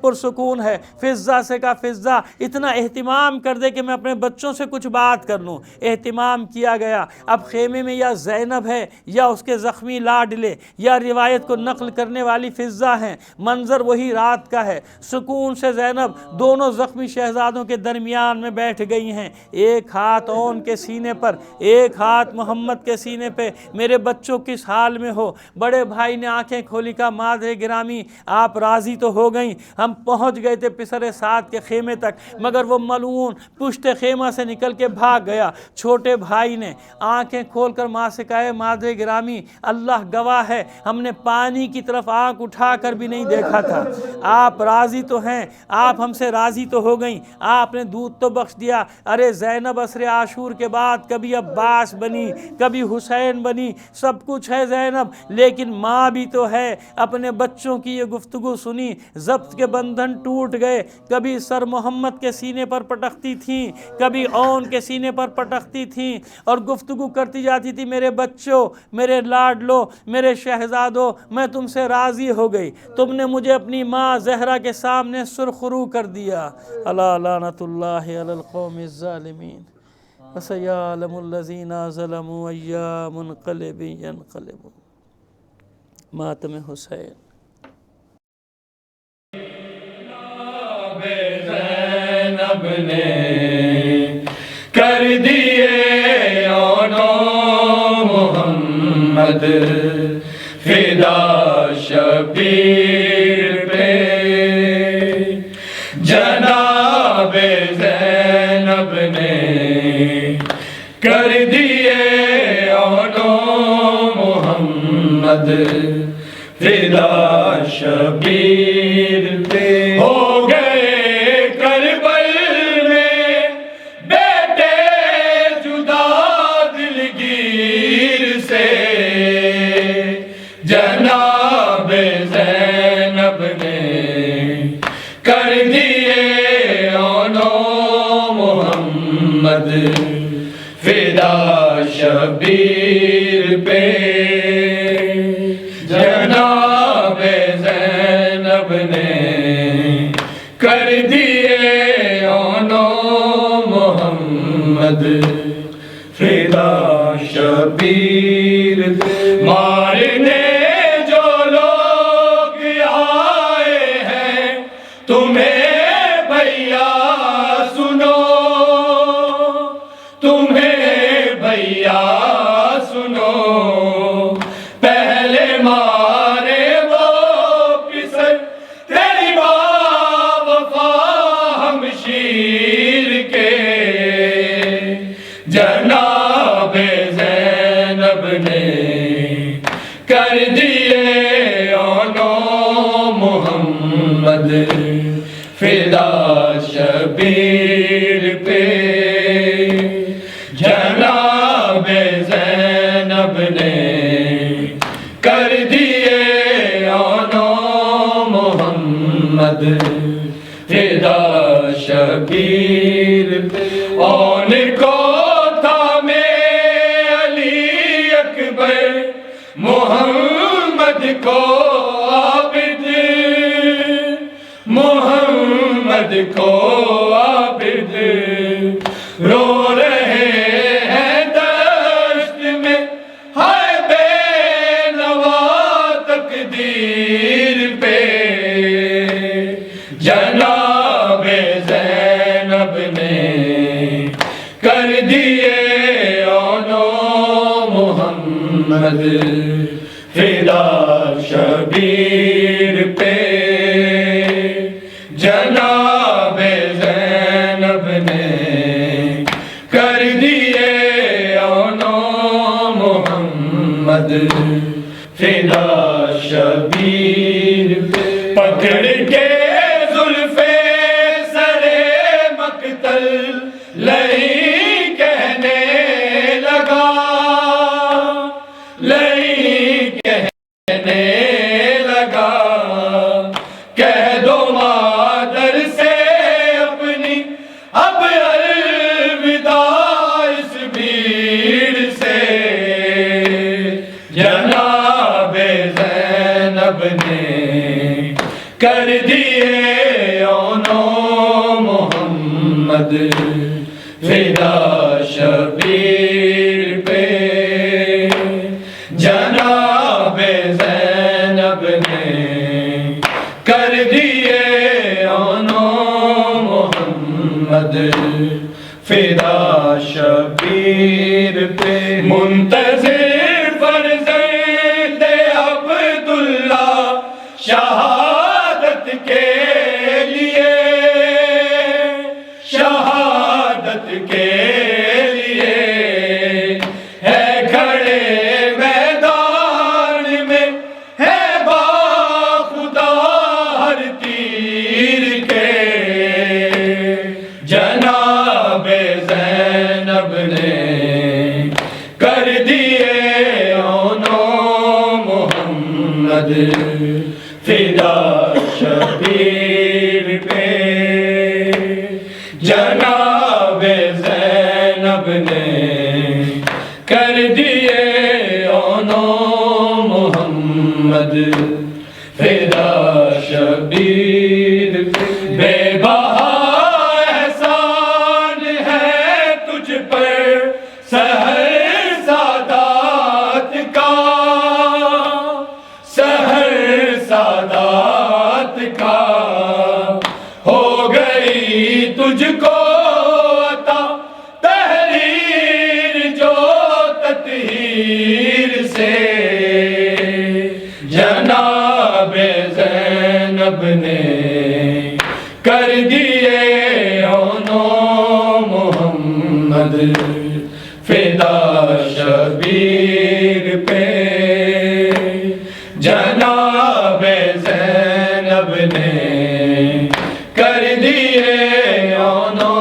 پرسکون ہے۔ فضہ سے کہا فضہ اتنا اہتمام کر دے کہ میں اپنے بچوں سے کچھ بات کر لوں۔ اہتمام کیا گیا۔ اب خیمے میں یا زینب ہے یا اس کے زخمی لاڈلے یا روایت کو نقل کرنے والی فضہ ہیں۔ منظر وہی رات کا ہے۔ سکون سے زینب دونوں زخمی شہزادوں کے درمیان میں بیٹھ گئی ہیں، ایک ہاتھ اون کے سینے پر، ایک ہاتھ محمد کے سینے پہ۔ میرے بچوں کس حال میں ہو؟ بڑے بھائی نے آنکھیں کھولی، کہا مادر گرامی آپ راضی تو ہو گئیں، ہم پہنچ گئے تھے پسر سعد کے خیمے تک، مگر وہ ملعون پشت خیمہ سے نکل کے بھاگ گیا۔ چھوٹے بھائی نے آنکھیں کھول کر ماں سے کہا مادر گرامی اللہ گواہ ہے ہم نے پانی کی طرف آنکھ اٹھا کر بھی نہیں دیکھا تھا، آپ راضی تو ہیں، آپ ہم سے راضی تو ہو گئیں، آپ نے دودھ تو بخش دیا۔ ارے زینب عصر عاشور کے بعد کبھی عباس بنی، کبھی حسین بنی، سب کچھ ہے زینب، لیکن ماں بھی تو ہے۔ اپنے بچوں کی یہ گفتگو سنی، ضبط کے بندھن ٹوٹ گئے۔ کبھی سر محمد کے سینے پر پٹکتی تھیں، کبھی اون کے سینے پر پٹکتی تھیں، اور گفتگو کرتی جاتی تھی میرے بچوں، میرے لاڈلو، میرے شہزادوں، میں تم سے راضی ہو گئی، تم نے مجھے اپنی ماں زہرا کے سامنے سرخرو کر دیا۔ الا لعنت اللہ علی القوم الظالمین وسیعلم الذین ظلموا ای منقلب ینقلبون۔ ماتم حسین۔ زینب نے کر دیے اونو محمد فدا شبیر پہ، جناب زینب نے کر دیے اونو محمد فدا شبیر پہ۔ ہو گئے کربل میں بیٹے جدا دلگیر سے، جناب زینب نے کر دیے اونو محمد فدا شبیر پہ، جناب زینب نے کر دیے اونو محمد فدا شبیر پہ۔ مارنے جو لوگ آئے ہیں تمہیں بھیا سنو، تمہیں بھیا سنو، پہلے مارے وہ پسر تیری وفا ہمشیر کے، جناب زینب فدا شبیر پہ جناب زینب نے کر دیے آنو محمد فدا شبیر پہ ان کو تھامے علی اکبر محمد کو عابد محمد کو عابد رو رہے ہیں دشت میں ہائے بے نوا تقدیر پہ جناب زینب نے کر دیے آنو محمد فدا شبیر پہ جناب زینب نے کر دیے آنو محمد فدا شبیر پہ پکڑ کے زلف سرے مقتل لئی کہنے لگا لئی کہنے لگا کہہ دو مادر سے اپنی اب الوداع اس بھیڑ سے جناب زینب نے کر دیے آنو محمد فدا شبیر پہ جناب زینب نے کر دیے آنو محمد فدا شبیر پہ منتظر فرزند عبداللہ شہادت کے لیے شہادت کے لیے ہے کھڑے میدان میں ہے باخدا ہر تیر کے جناب زینب نے کر دیے آنو محمد فدا شبیر پہ جناب زینب نے کر دیے آنو محمد فدا شبیر پہ بے بہا احسان ہے تجھ پر سحر سادات کا سحر سادات کا ہو گئی تجھ کو عطا تحریر جو تطہیر سے جناب زینب نے کر دیے آنو محمد فدا شبیر پہ جناب زینب نے کر دیے آنو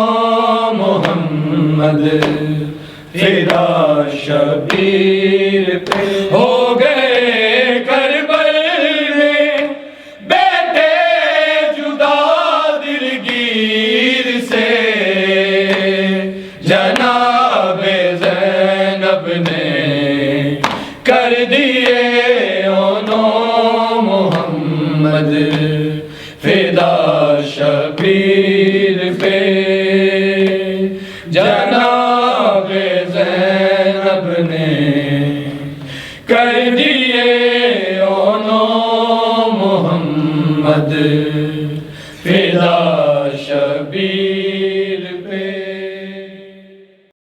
محمد فدا شبیر پہ ہو گئے کربل میں بیٹے جدا دلگیر سے جناب زینب نے کر دیے آنو محمد فدا شبیر پہ جناب زینب نے کر دیے آنو محمد فدا شبیر